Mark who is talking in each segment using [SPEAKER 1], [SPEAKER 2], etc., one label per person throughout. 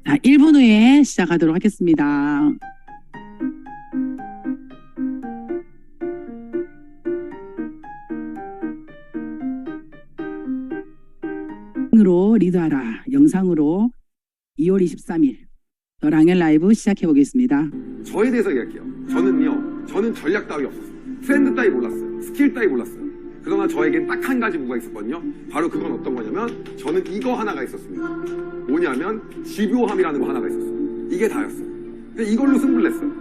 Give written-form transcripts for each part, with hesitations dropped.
[SPEAKER 1] 자, 1분 후에 시작하도록 하겠습니다. 으로 리드하라 영상으로 2월 23일 랑엘 라이브 시작해 보겠습니다.
[SPEAKER 2] 저에 대해서 이야기해요. 저는 전략 따위 없었어요. 트렌드 따위 몰랐어요. 스킬 따위 몰랐어요. 그러나 저에겐 딱 한 가지 무가 있었거든요. 바로 그건 어떤 거냐면 저는 이거 하나가 있었습니다. 뭐냐면 집요함이라는 거 하나가 있었어요. 이게 다였어요. 근데 이걸로 승부를 냈어요.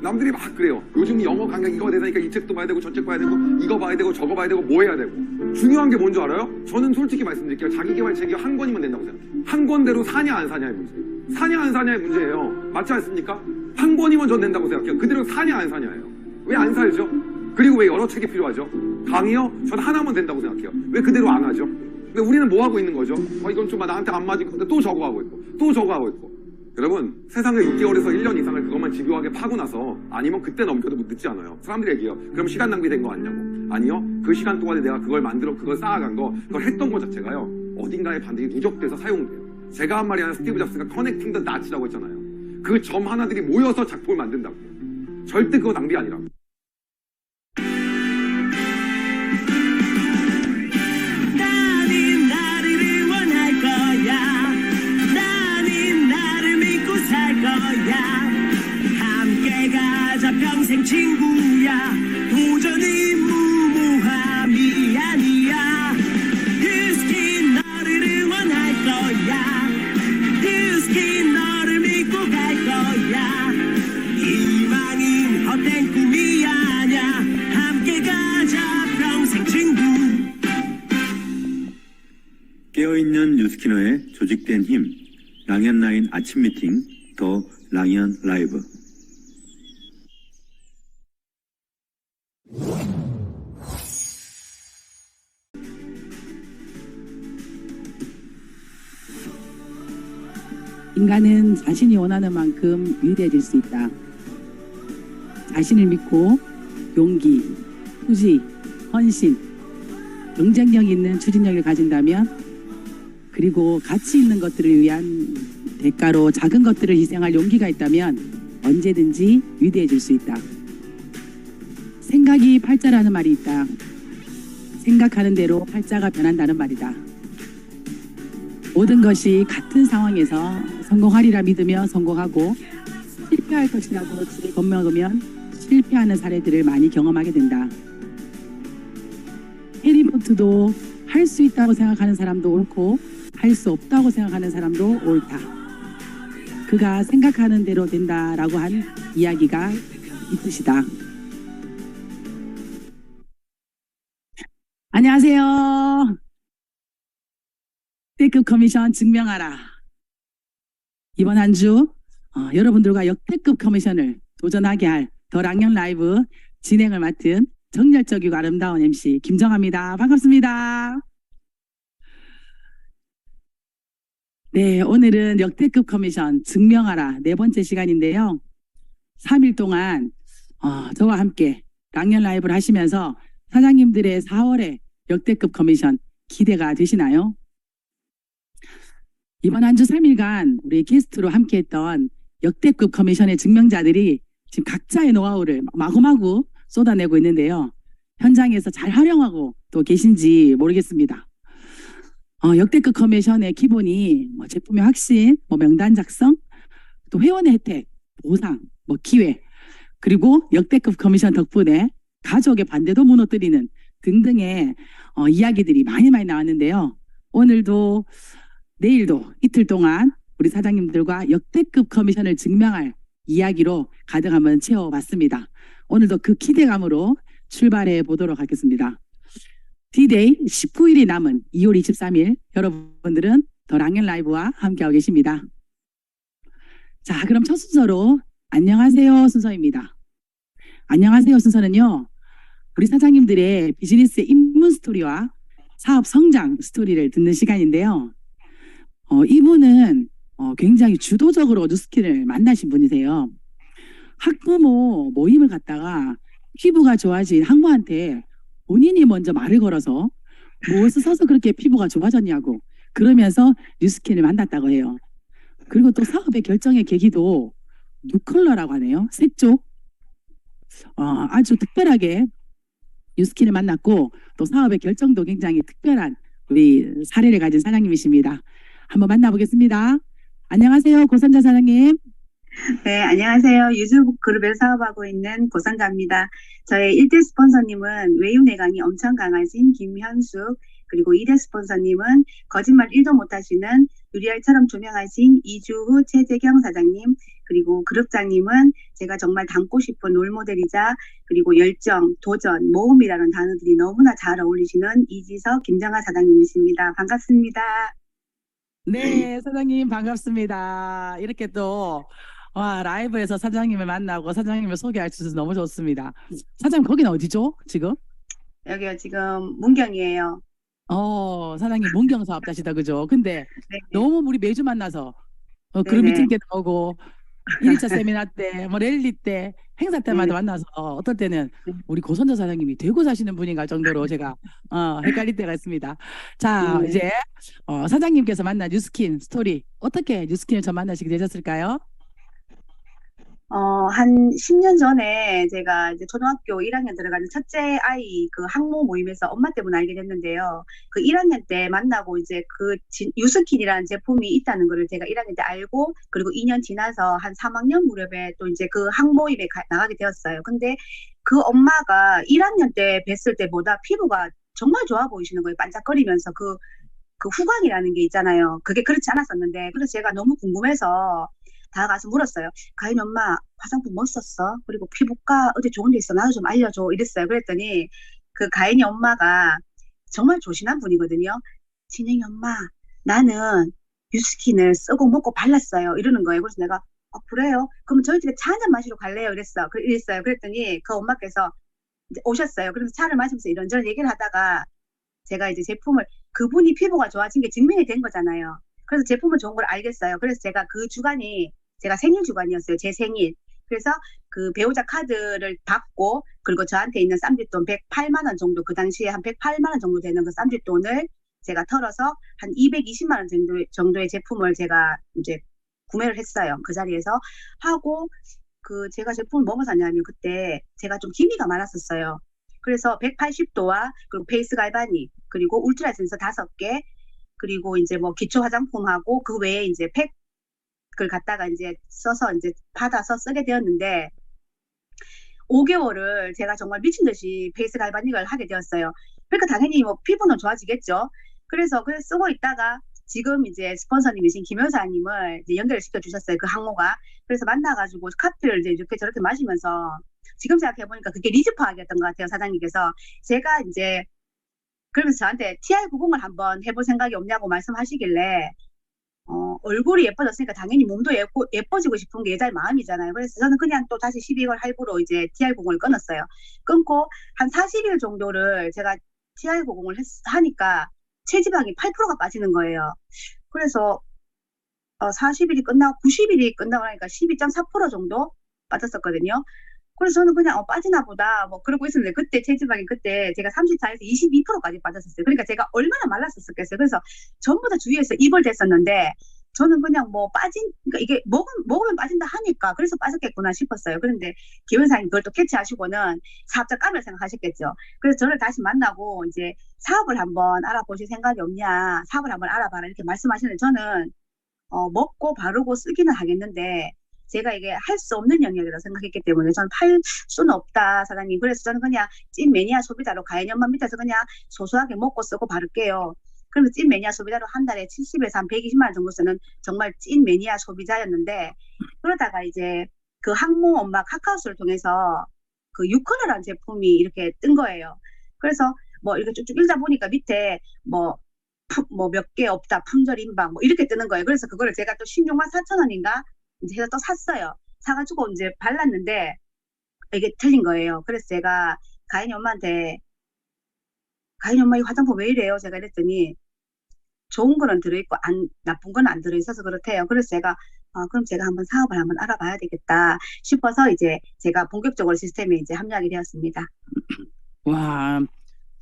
[SPEAKER 2] 남들이 막 그래요. 요즘 영어 강약 이거 대사니까 이 책도 봐야 되고 저 책 봐야 되고 이거 봐야 되고 저거 봐야 되고 뭐 해야 되고. 중요한 게 뭔지 알아요? 저는 솔직히 말씀드릴게요. 자기계발책이 한 권이면 된다고 생각해요. 한 권대로 사냐 안 사냐의 문제예요. 사냐 안 사냐의 문제예요. 맞지 않습니까? 한 권이면 전 된다고 생각해요. 그대로 사냐 안 사냐예요. 왜 안 살죠? 그리고 왜 여러 책이 필요하죠? 강의요? 전 하나면 된다고 생각해요. 왜 그대로 안 하죠? 근데 우리는 뭐 하고 있는 거죠? 이건 좀 나한테 안 맞을 것 같은데 또 저거 하고 있고 또 저거 하고 있고. 여러분, 세상에 6개월에서 1년 이상을 그것만 집요하게 파고 나서 아니면 그때 넘겨도 늦지 않아요. 사람들이 얘기해요. 그럼 시간 낭비된 거 아니냐고. 아니요. 그 시간 동안에 내가 그걸 만들어 그걸 쌓아간 거 그걸 했던 거 자체가요. 어딘가에 반드시 누적돼서 사용돼요. 제가 한 말이 아니라 스티브 잡스가 커넥팅 더 낫이라고 했잖아요. 그 점 하나들이 모여서 작품을 만든다고요. 절대 그거 낭비 아니라고.
[SPEAKER 3] 나는 나를 응원할 거야. 나는 나를 믿고 살 거야. 함께 가자 평생 친구야. 도전은 무모함이 아니야. 뮤스킨 너를 응원할 거야. 뮤스킨 너를 믿고 갈 거야. 희망은 헛된 꿈이 아냐. 함께 가자 평생 친구.
[SPEAKER 4] 깨어있는 뉴스키너의 조직된 힘, 랑현라인 아침 미팅, 더 랑현 라이브.
[SPEAKER 1] 인간은 자신이 원하는 만큼 위대해질 수 있다. 자신을 믿고 용기, 투지, 헌신, 경쟁력 있는 추진력을 가진다면 그리고 가치 있는 것들을 위한 대가로 작은 것들을 희생할 용기가 있다면 언제든지 위대해질 수 있다. 생각이 팔자라는 말이 있다. 생각하는 대로 팔자가 변한다는 말이다. 모든 것이 같은 상황에서 성공하리라 믿으며 성공하고 실패할 것이라고 지레 겁먹으면 실패하는 사례들을 많이 경험하게 된다. 해리포터도 할 수 있다고 생각하는 사람도 옳고 할 수 없다고 생각하는 사람도 옳다. 그가 생각하는 대로 된다라고 한 이야기가 있으시다. 안녕하세요. 역대급 커미션 증명하라. 이번 한 주 여러분들과 역대급 커미션을 도전하게 할 더 랑현 라이브 진행을 맡은 정열적이고 아름다운 MC 김정아입니다. 반갑습니다. 네, 오늘은 역대급 커미션 증명하라 네 번째 시간인데요. 3일 동안 저와 함께 랑현 라이브를 하시면서 사장님들의 4월의 역대급 커미션 기대가 되시나요? 이번 한 주 3일간 우리 게스트로 함께했던 역대급 커미션의 증명자들이 지금 각자의 노하우를 마구마구 쏟아내고 있는데요. 현장에서 잘 활용하고 또 계신지 모르겠습니다. 역대급 커미션의 기본이 제품의 확신, 명단 작성, 또 회원의 혜택, 보상, 기회, 그리고 역대급 커미션 덕분에 가족의 반대도 무너뜨리는 등등의 이야기들이 많이 나왔는데요. 오늘도 내일도 이틀 동안 우리 사장님들과 역대급 커미션을 증명할 이야기로 가득 한번 채워봤습니다. 오늘도 그 기대감으로 출발해 보도록 하겠습니다. D-Day 19일이 남은 2월 23일 여러분들은 더 랑현 라이브와 함께하고 계십니다. 자, 그럼 첫 순서로 안녕하세요 순서입니다. 안녕하세요 순서는요. 우리 사장님들의 비즈니스의 입문 스토리와 사업 성장 스토리를 듣는 시간인데요. 이분은 굉장히 주도적으로 뉴스킨을 만나신 분이세요. 학부모 모임을 갔다가 피부가 좋아진 학부모한테 본인이 먼저 말을 걸어서 무엇을 써서 그렇게 피부가 좋아졌냐고 그러면서 뉴스킨을 만났다고 해요. 그리고 또 사업의 결정의 계기도 뉴컬러라고 하네요. 색조. 아주 특별하게 뉴스킨을 만났고 또 사업의 결정도 굉장히 특별한 우리 사례를 가진 사장님이십니다. 한번 만나보겠습니다. 안녕하세요, 고선자 사장님.
[SPEAKER 5] 네, 안녕하세요. 유즈그룹에서 사업하고 있는 고상자입니다. 저의 1대 스폰서님은 외유 내강이 엄청 강하신 김현숙, 그리고 2대 스폰서님은 거짓말 1도 못하시는 유리알처럼 조명하신 이주후 최재경 사장님, 그리고 그룹장님은 제가 정말 닮고 싶은 롤모델이자 그리고 열정, 도전, 모험이라는 단어들이 너무나 잘 어울리시는 이지석, 김정아 사장님이십니다. 반갑습니다.
[SPEAKER 1] 네, 사장님 반갑습니다. 이렇게 또 라이브에서 사장님을 만나고 사장님을 소개할 수 있어서 너무 좋습니다. 사장님 거기는 어디죠, 지금?
[SPEAKER 5] 여기요, 지금 문경이에요.
[SPEAKER 1] 사장님 문경 사업자시다, 그죠? 근데
[SPEAKER 5] 네,
[SPEAKER 1] 너무 우리 매주 만나서 그룹
[SPEAKER 5] 네네.
[SPEAKER 1] 미팅 때도 오고 1차 세미나 때, 뭐 랠리 때, 행사 때마다
[SPEAKER 5] 네.
[SPEAKER 1] 만나서 어떨 때는
[SPEAKER 5] 네.
[SPEAKER 1] 우리 고선자 사장님이 대구 사시는 분인가 정도로 제가 헷갈릴 때가 있습니다. 자,
[SPEAKER 5] 네.
[SPEAKER 1] 이제 사장님께서 만난 뉴스킨 스토리, 어떻게 뉴스킨을 처음 만나시게 되셨을까요?
[SPEAKER 5] 한 10년 전에 제가 이제 초등학교 1학년 들어가는 첫째 아이 그 학모 모임에서 엄마 때문에 알게 됐는데요. 그 1학년 때 만나고 이제 그 유스킨이라는 제품이 있다는 거를 제가 1학년 때 알고, 그리고 2년 지나서 한 3학년 무렵에 또 이제 그 학모임에 나가게 되었어요. 근데 그 엄마가 1학년 때 뵀을 때보다 피부가 정말 좋아 보이시는 거예요. 반짝거리면서 그 후광이라는 게 있잖아요. 그게 그렇지 않았었는데, 그래서 제가 너무 궁금해서 다가가서 물었어요. 가인 엄마, 화장품 뭐 썼어? 그리고 피부과 어디 좋은 데 있어? 나도 좀 알려줘. 이랬어요. 그랬더니 그 가인이 엄마가 정말 조신한 분이거든요. 진영이 엄마, 나는 유스킨을 쓰고 먹고 발랐어요. 이러는 거예요. 그래서 내가 그래요? 그럼 저희 집에 차 한잔 마시러 갈래요? 이랬어요. 그랬더니 그 엄마께서 이제 오셨어요. 그래서 차를 마시면서 이런저런 얘기를 하다가 제가 이제 제품을, 그분이 피부가 좋아진 게 증명이 된 거잖아요. 그래서 제품은 좋은 걸 알겠어요. 그래서 제가 그 주간이 제가 생일 주간이었어요. 제 생일. 그래서 그 배우자 카드를 받고, 그리고 저한테 있는 쌈짓돈 108만 원 정도, 그 당시에 한 108만 원 정도 되는 그 쌈짓돈을 제가 털어서 한 220만 원 정도의 제품을 제가 이제 구매를 했어요. 그 자리에서 하고, 그 제가 제품을 뭐뭐 샀냐면 그때 제가 좀 기미가 많았었어요. 그래서 180도와 그리고 페이스 갈바닉, 그리고 울트라 센서 5개, 그리고 이제 뭐 기초 화장품하고 그 외에 이제 팩을 갖다가 이제 써서 이제 받아서 쓰게 되었는데, 5개월을 제가 정말 미친 듯이 페이스 갈바닉을 하게 되었어요. 그러니까 당연히 뭐 피부는 좋아지겠죠. 그래서 쓰고 있다가 지금 이제 스폰서님이신 김 여사님을 이제 연결을 시켜주셨어요. 그 항모가. 그래서 만나가지고 커피를 이제 이렇게 저렇게 마시면서, 지금 생각해보니까 그게 리즈 파악이었던 것 같아요. 사장님께서. 제가 이제 그러면서 저한테 TR90을 한번 해볼 생각이 없냐고 말씀하시길래, 얼굴이 예뻐졌으니까 당연히 몸도 예뻐지고 싶은 게 여자의 마음이잖아요. 그래서 저는 그냥 또 다시 12월 할부로 이제 TR90을 끊었어요. 끊고 한 40일 정도를 제가 TR90을 하니까 체지방이 8%가 빠지는 거예요. 그래서 40일이 끝나고 90일이 끝나고 나니까 12.4% 정도 빠졌었거든요. 그래서 저는 그냥 빠지나 보다 뭐 그러고 있었는데, 그때 체지방이 그때 제가 34에서 22%까지 빠졌었어요. 그러니까 제가 얼마나 말랐었겠어요. 그래서 전부 다 주위에서 이벌됐었는데, 저는 그냥 뭐 그러니까 이게 먹으면 빠진다 하니까 그래서 빠졌겠구나 싶었어요. 그런데 김 회사님 그걸 또 캐치하시고는 사업자 까을 생각하셨겠죠. 그래서 저를 다시 만나고 이제 사업을 한번 알아보실 생각이 없냐, 사업을 한번 알아봐라 이렇게 말씀하시는데, 저는 먹고 바르고 쓰기는 하겠는데 제가 이게 할 수 없는 영역이라고 생각했기 때문에 저는 팔 수는 없다, 사장님. 그래서 저는 그냥 찐 매니아 소비자로 가연연만 밑에서 그냥 소소하게 먹고 쓰고 바를게요. 그러면 찐 매니아 소비자로 한 달에 70에서 한 120만 원 정도 쓰는 정말 찐 매니아 소비자였는데, 그러다가 이제 그 항모 엄마 카카오스를 통해서 그 유컬러라는 제품이 이렇게 뜬 거예요. 그래서 뭐 이렇게 쭉쭉 읽다 보니까 밑에 뭐 몇 개 없다, 품절 임박 뭐 이렇게 뜨는 거예요. 그래서 그거를 제가 또 16만 4천 원인가 이제 해서 또 샀어요. 사가지고 이제 발랐는데 이게 틀린 거예요. 그래서 제가 가인이 엄마한테, 가인이 엄마 이 화장품 왜 이래요? 제가 이랬더니 좋은 거는 들어있고 나쁜 건 안 들어있어서 그렇대요. 그래서 제가 그럼 제가 한번 사업을 한번 알아봐야 되겠다 싶어서 이제 제가 본격적으로 시스템에 이제 합류하게 되었습니다.
[SPEAKER 1] 와,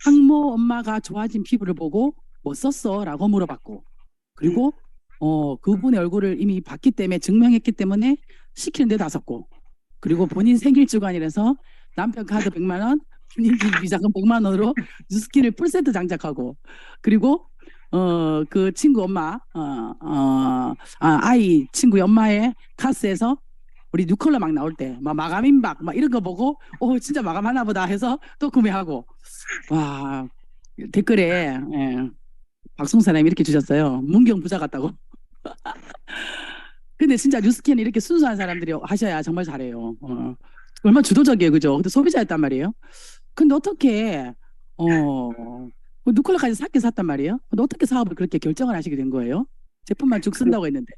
[SPEAKER 1] 항모 엄마가 좋아진 피부를 보고 뭐 썼어? 라고 물어봤고, 그리고 그분의 얼굴을 이미 봤기 때문에 증명했기 때문에 시키는데 다섰고 그리고 본인 생일 주간이라서 남편 카드 100만 원, 본인 비자금 100만 원으로 뉴스킨을 풀세트 장착하고 그리고 그 친구 엄마 아이 친구 엄마의 카스에서 우리 뉴컬러 막 나올 때 막 마감 임박 막 이런 거 보고 진짜 마감하나 보다 해서 또 구매하고 와 댓글에 박송 사람이 이렇게 주셨어요. 문경 부자 같다고. 근데 진짜 뉴스캔 이렇게 순수한 사람들이 하셔야 정말 잘해요. 얼마나 주도적이에요, 그죠? 근데 소비자였단 말이에요. 근데 어떻게 누콜라까지 샀긴 샀단 말이에요. 근데 어떻게 사업을 그렇게 결정을 하시게 된 거예요? 제품만 쭉 쓴다고 했는데.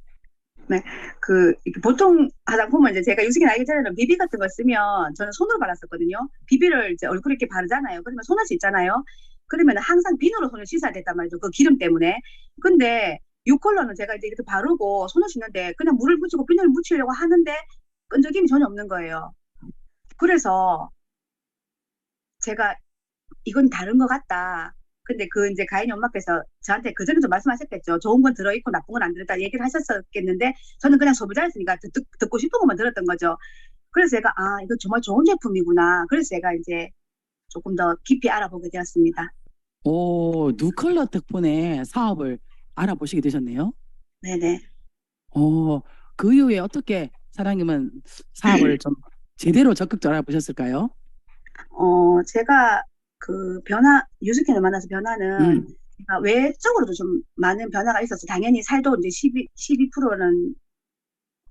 [SPEAKER 5] 네, 이렇게 보통 화장품을 이제 제가 유스킨 알기 전에는 비비 같은 거 쓰면 저는 손으로 발랐었거든요. 비비를 이제 얼굴에 이렇게 바르잖아요. 그러면 손을 씻잖아요. 그러면 항상 비누로 손을 씻어야 됐단 말이죠. 그 기름 때문에. 근데 유컬러는 제가 이제 이렇게 바르고 손을 씻는데 그냥 물을 묻히고 비누를 묻히려고 하는데 끈적임이 전혀 없는 거예요. 그래서 제가 이건 다른 것 같다. 근데 이제 가인이 엄마께서 저한테 그전에도 말씀하셨겠죠. 좋은 건 들어있고 나쁜 건 안 들었다 얘기를 하셨었겠는데 저는 그냥 소비자였으니까 듣고 싶은 것만 들었던 거죠. 그래서 제가 이거 정말 좋은 제품이구나. 그래서 제가 이제 조금 더 깊이 알아보게 되었습니다.
[SPEAKER 1] 뉴컬러 덕분에 사업을 알아보시게 되셨네요.
[SPEAKER 5] 네네.
[SPEAKER 1] 그 이후에 어떻게 사장님은 사업을 좀 제대로 적극적으로 알아보셨을까요?
[SPEAKER 5] 제가 유스킨을 만나서 변화는 제가 외적으로도 좀 많은 변화가 있었어요. 당연히 살도 이제 12%는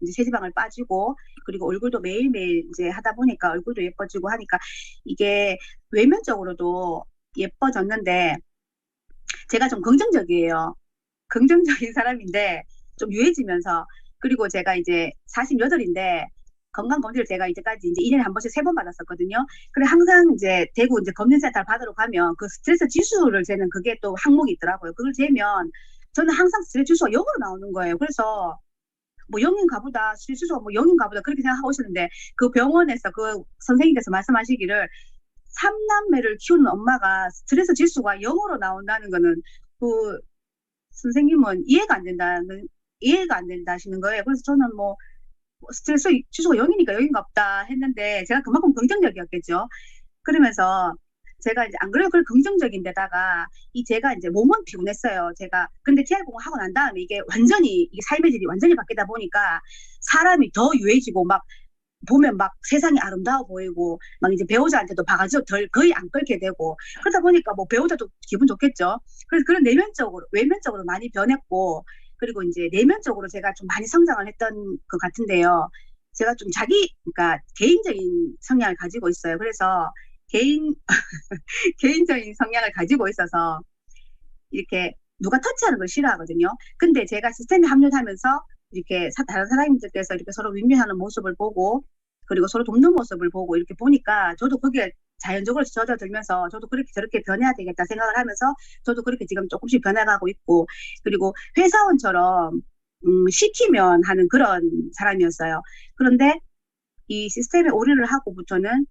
[SPEAKER 5] 이제 체지방을 빠지고 그리고 얼굴도 매일매일 이제 하다 보니까 얼굴도 예뻐지고 하니까 이게 외면적으로도 예뻐졌는데 제가 좀 긍정적이에요. 긍정적인 사람인데 좀 유해지면서 그리고 제가 이제 48인데 건강검진을 제가 이제까지 이제 1년에 한 번씩 3번 받았었거든요. 그래 항상 이제 대구 이제 검진센터를 받으러 가면 그 스트레스 지수를 재는 그게 또 항목이 있더라고요. 그걸 재면 저는 항상 스트레스 지수가 0으로 나오는 거예요. 그래서 뭐 0인가 보다, 스트레스 지수가 뭐 0인가 보다 그렇게 생각하고 있었는데 그 병원에서 그 선생님께서 말씀하시기를 3남매를 키우는 엄마가 스트레스 지수가 0으로 나온다는 거는 그 선생님은 이해가 안 된다 하시는 거예요. 그래서 저는 뭐 스트레스 지수가 0이니까 0인가 없다 했는데 제가 그만큼 긍정적이었겠죠. 그러면서 제가 이제 안 그래도 그런 긍정적인 데다가 제가 이제 몸은 피곤했어요. 제가 근데 TR공을 하고 난 다음에 이게 삶의 질이 완전히 바뀌다 보니까 사람이 더 유해지고 막 보면 막 세상이 아름다워 보이고 막 이제 배우자한테도 바가지로 거의 안 끌게 되고 그러다 보니까 뭐 배우자도 기분 좋겠죠. 그래서 그런 외면적으로 많이 변했고 그리고 이제 내면적으로 제가 좀 많이 성장을 했던 것 같은데요. 제가 좀 그러니까 개인적인 성향을 가지고 있어요. 그래서 개인적인 성향을 가지고 있어서 이렇게 누가 터치하는 걸 싫어하거든요. 근데 제가 시스템에 합류하면서 이렇게 다른 사장님들께서 이렇게 서로 윈윈하는 모습을 보고 그리고 서로 돕는 모습을 보고 이렇게 보니까 저도 그게 자연적으로 젖어들면서 저도 그렇게 저렇게 변해야 되겠다 생각을 하면서 저도 그렇게 지금 조금씩 변해가고 있고 그리고 회사원처럼 시키면 하는 그런 사람이었어요. 그런데 이 시스템에 오류를 하고부터는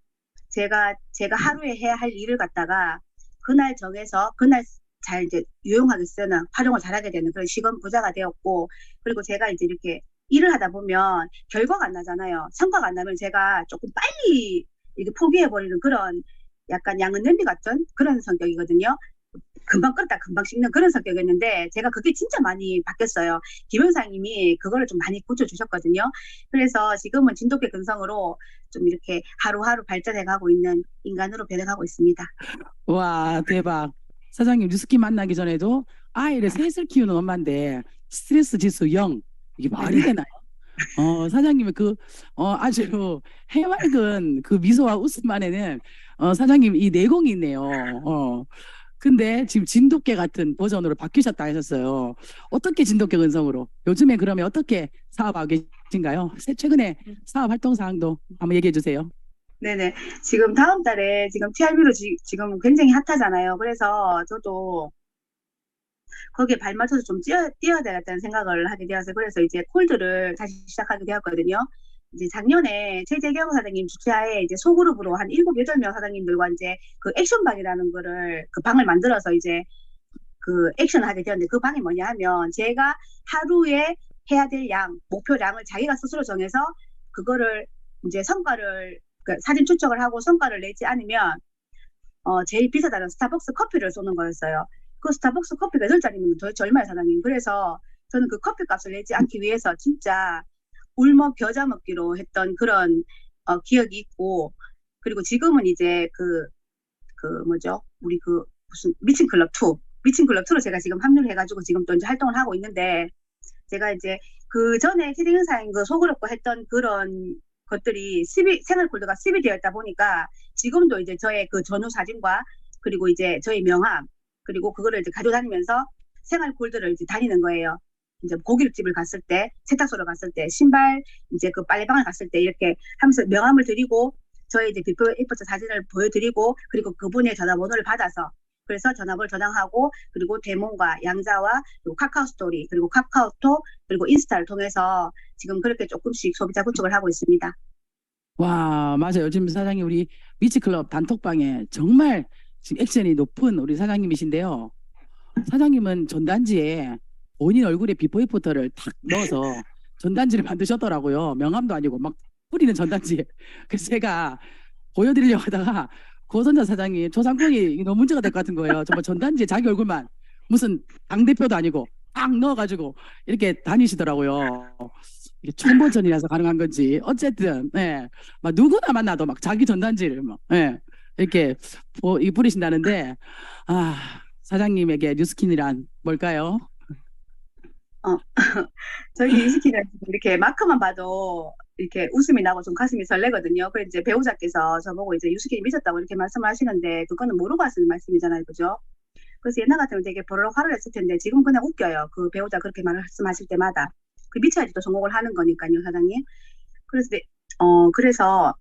[SPEAKER 5] 제가 하루에 해야 할 일을 갖다가 그날 정해서 그날 잘 이제 유용하게 쓰는 활용을 잘하게 되는 그런 시간 부자가 되었고 그리고 제가 이제 이렇게 일을 하다 보면 결과가 안 나잖아요. 성과가 안 나면 제가 조금 빨리 이렇게 포기해버리는 그런 약간 양은 냄비 같은 그런 성격이거든요. 금방 끓였다 금방 식는 그런 성격이었는데 제가 그게 진짜 많이 바뀌었어요. 김 원장님이 그거를 좀 많이 고쳐주셨거든요. 그래서 지금은 진돗개 근성으로 좀 이렇게 하루하루 발전해가고 있는 인간으로 변해가고 있습니다.
[SPEAKER 1] 와 대박. 사장님 뉴스킨 만나기 전에도 아이를 셋을 키우는 엄마인데 스트레스 지수 0 이게 말이 되나요? 사장님의 아주 해맑은 그 미소와 웃음 안에는 사장님 이 내공이 있네요. 근데 지금 진돗개 같은 버전으로 바뀌셨다 하셨어요. 어떻게 진돗개 근성으로? 요즘에 그러면 어떻게 사업하고 계신가요? 최근에 사업 활동 사항도 한번 얘기해 주세요.
[SPEAKER 5] 네네. 지금 다음 달에 지금 TRB로 지금 굉장히 핫하잖아요. 그래서 저도 거기에 발맞춰서 좀 뛰어야 되겠다는 생각을 하게 되어서 그래서 이제 콜드를 다시 시작하게 되었거든요. 이제 작년에 최재경 사장님 주최하에 이제 소그룹으로 한 7, 8명 사장님들과 이제 그 액션방이라는 거를 그 방을 만들어서 이제 그 액션을 하게 되었는데 그 방이 뭐냐 하면 제가 하루에 해야 될 양, 목표량을 자기가 스스로 정해서 그거를 이제 성과를 그 사진 추적을 하고 성과를 내지 않으면 제일 비싸다는 스타벅스 커피를 쏘는 거였어요. 그 스타벅스 커피가 8잔이면 도대체 얼마야 사장님? 그래서 저는 그 커피 값을 내지 않기 위해서 진짜 울먹 겨자 먹기로 했던 그런 기억이 있고 그리고 지금은 이제 그 뭐죠? 우리 그 무슨 미친클럽 2로 제가 지금 합류를 해가지고 지금 또 이제 활동을 하고 있는데 제가 이제 그 전에 티딩 행사인 그 소그룹과 했던 그런 것들이 생활 콜드가 습이 되어 있다 보니까 지금도 이제 저의 그 전후 사진과 그리고 이제 저의 명함 그리고 그거를 이제 가져다니면서 생활 콜드를 이제 다니는 거예요. 이제 고깃집을 갔을 때, 세탁소를 갔을 때, 신발 이제 그 빨래방을 갔을 때 이렇게 하면서 명함을 드리고 저의 이제 비포 애프터 사진을 보여드리고 그리고 그분의 전화번호를 받아서 그래서 전화번호를 저장하고 그리고 대몬과 양자와 그리고 카카오 스토리 그리고 카카오톡 그리고 인스타를 통해서 지금 그렇게 조금씩 소비자 구축을 하고 있습니다.
[SPEAKER 1] 와, 맞아요. 지금 사장님 우리 미치클럽 단톡방에 정말 지금 액션이 높은 우리 사장님이신데요. 사장님은 전단지에 본인 얼굴에 비포 애프터를 탁 넣어서 전단지를 만드셨더라고요. 명함도 아니고 막 뿌리는 전단지에. 그래서 제가 보여드리려고 하다가 고선자 사장님 초상권이 너무 문제가 될 것 같은 거예요. 정말 전단지에 자기 얼굴만 무슨 당대표도 아니고 딱 넣어가지고 이렇게 다니시더라고요. 이게 처음 버전이라서 가능한 건지 어쨌든 막 누구나 만나도 막 자기 전단지를 막 이렇게 뿌리신다는데 사장님에게 뉴스킨이란 뭘까요?
[SPEAKER 5] 저희 뉴스킨은 이렇게 마크만 봐도 이렇게 웃음이 나고 좀 가슴이 설레거든요. 그래서 이제 배우자께서 저보고 이제 뉴스킨이 미쳤다고 이렇게 말씀을 하시는데 그거는 모르고 하시는 말씀이잖아요, 그죠? 그래서 옛날 같으면 되게 보러 화를 냈을 텐데 지금 그냥 웃겨요. 그 배우자 그렇게 말씀하실 때마다 그 미쳐야지 또 성공을 하는 거니까요, 사장님. 그래서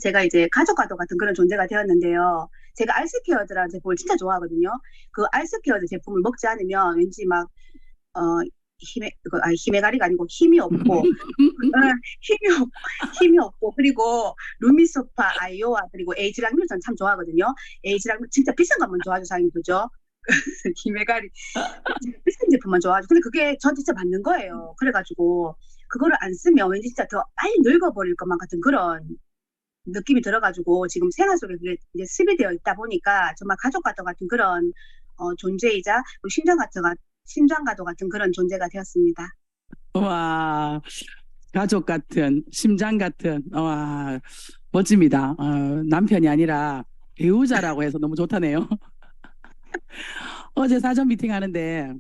[SPEAKER 5] 제가 이제 가족과도 같은 그런 존재가 되었는데요. 제가 알스케어드라는 제품을 진짜 좋아하거든요. 그 알스케어드 제품을 먹지 않으면 왠지 막 히메가리가 아니고 힘이 없고 힘이 없고 그리고 루미소파 아이오와 그리고 에이지랑밀 전 참 좋아하거든요. 에이지랑밀 진짜 비싼 것만 좋아하죠, 사장님, 그죠? 히메가리 비싼 제품만 좋아하죠. 근데 그게 전 진짜 맞는 거예요. 그래가지고 그거를 안 쓰면 왠지 진짜 더 빨리 늙어버릴 것만 같은 그런 느낌이 들어가지고 지금 생활 속에 그게 이제 습이 되어 있다 보니까 정말 가족과도 같은 그런 존재이자 심장과도 같은 그런 존재가 되었습니다.
[SPEAKER 1] 와, 가족 같은, 심장 같은, 와, 멋집니다. 남편이 아니라 배우자라고 해서 너무 좋다네요. 어제 사전 미팅 하는데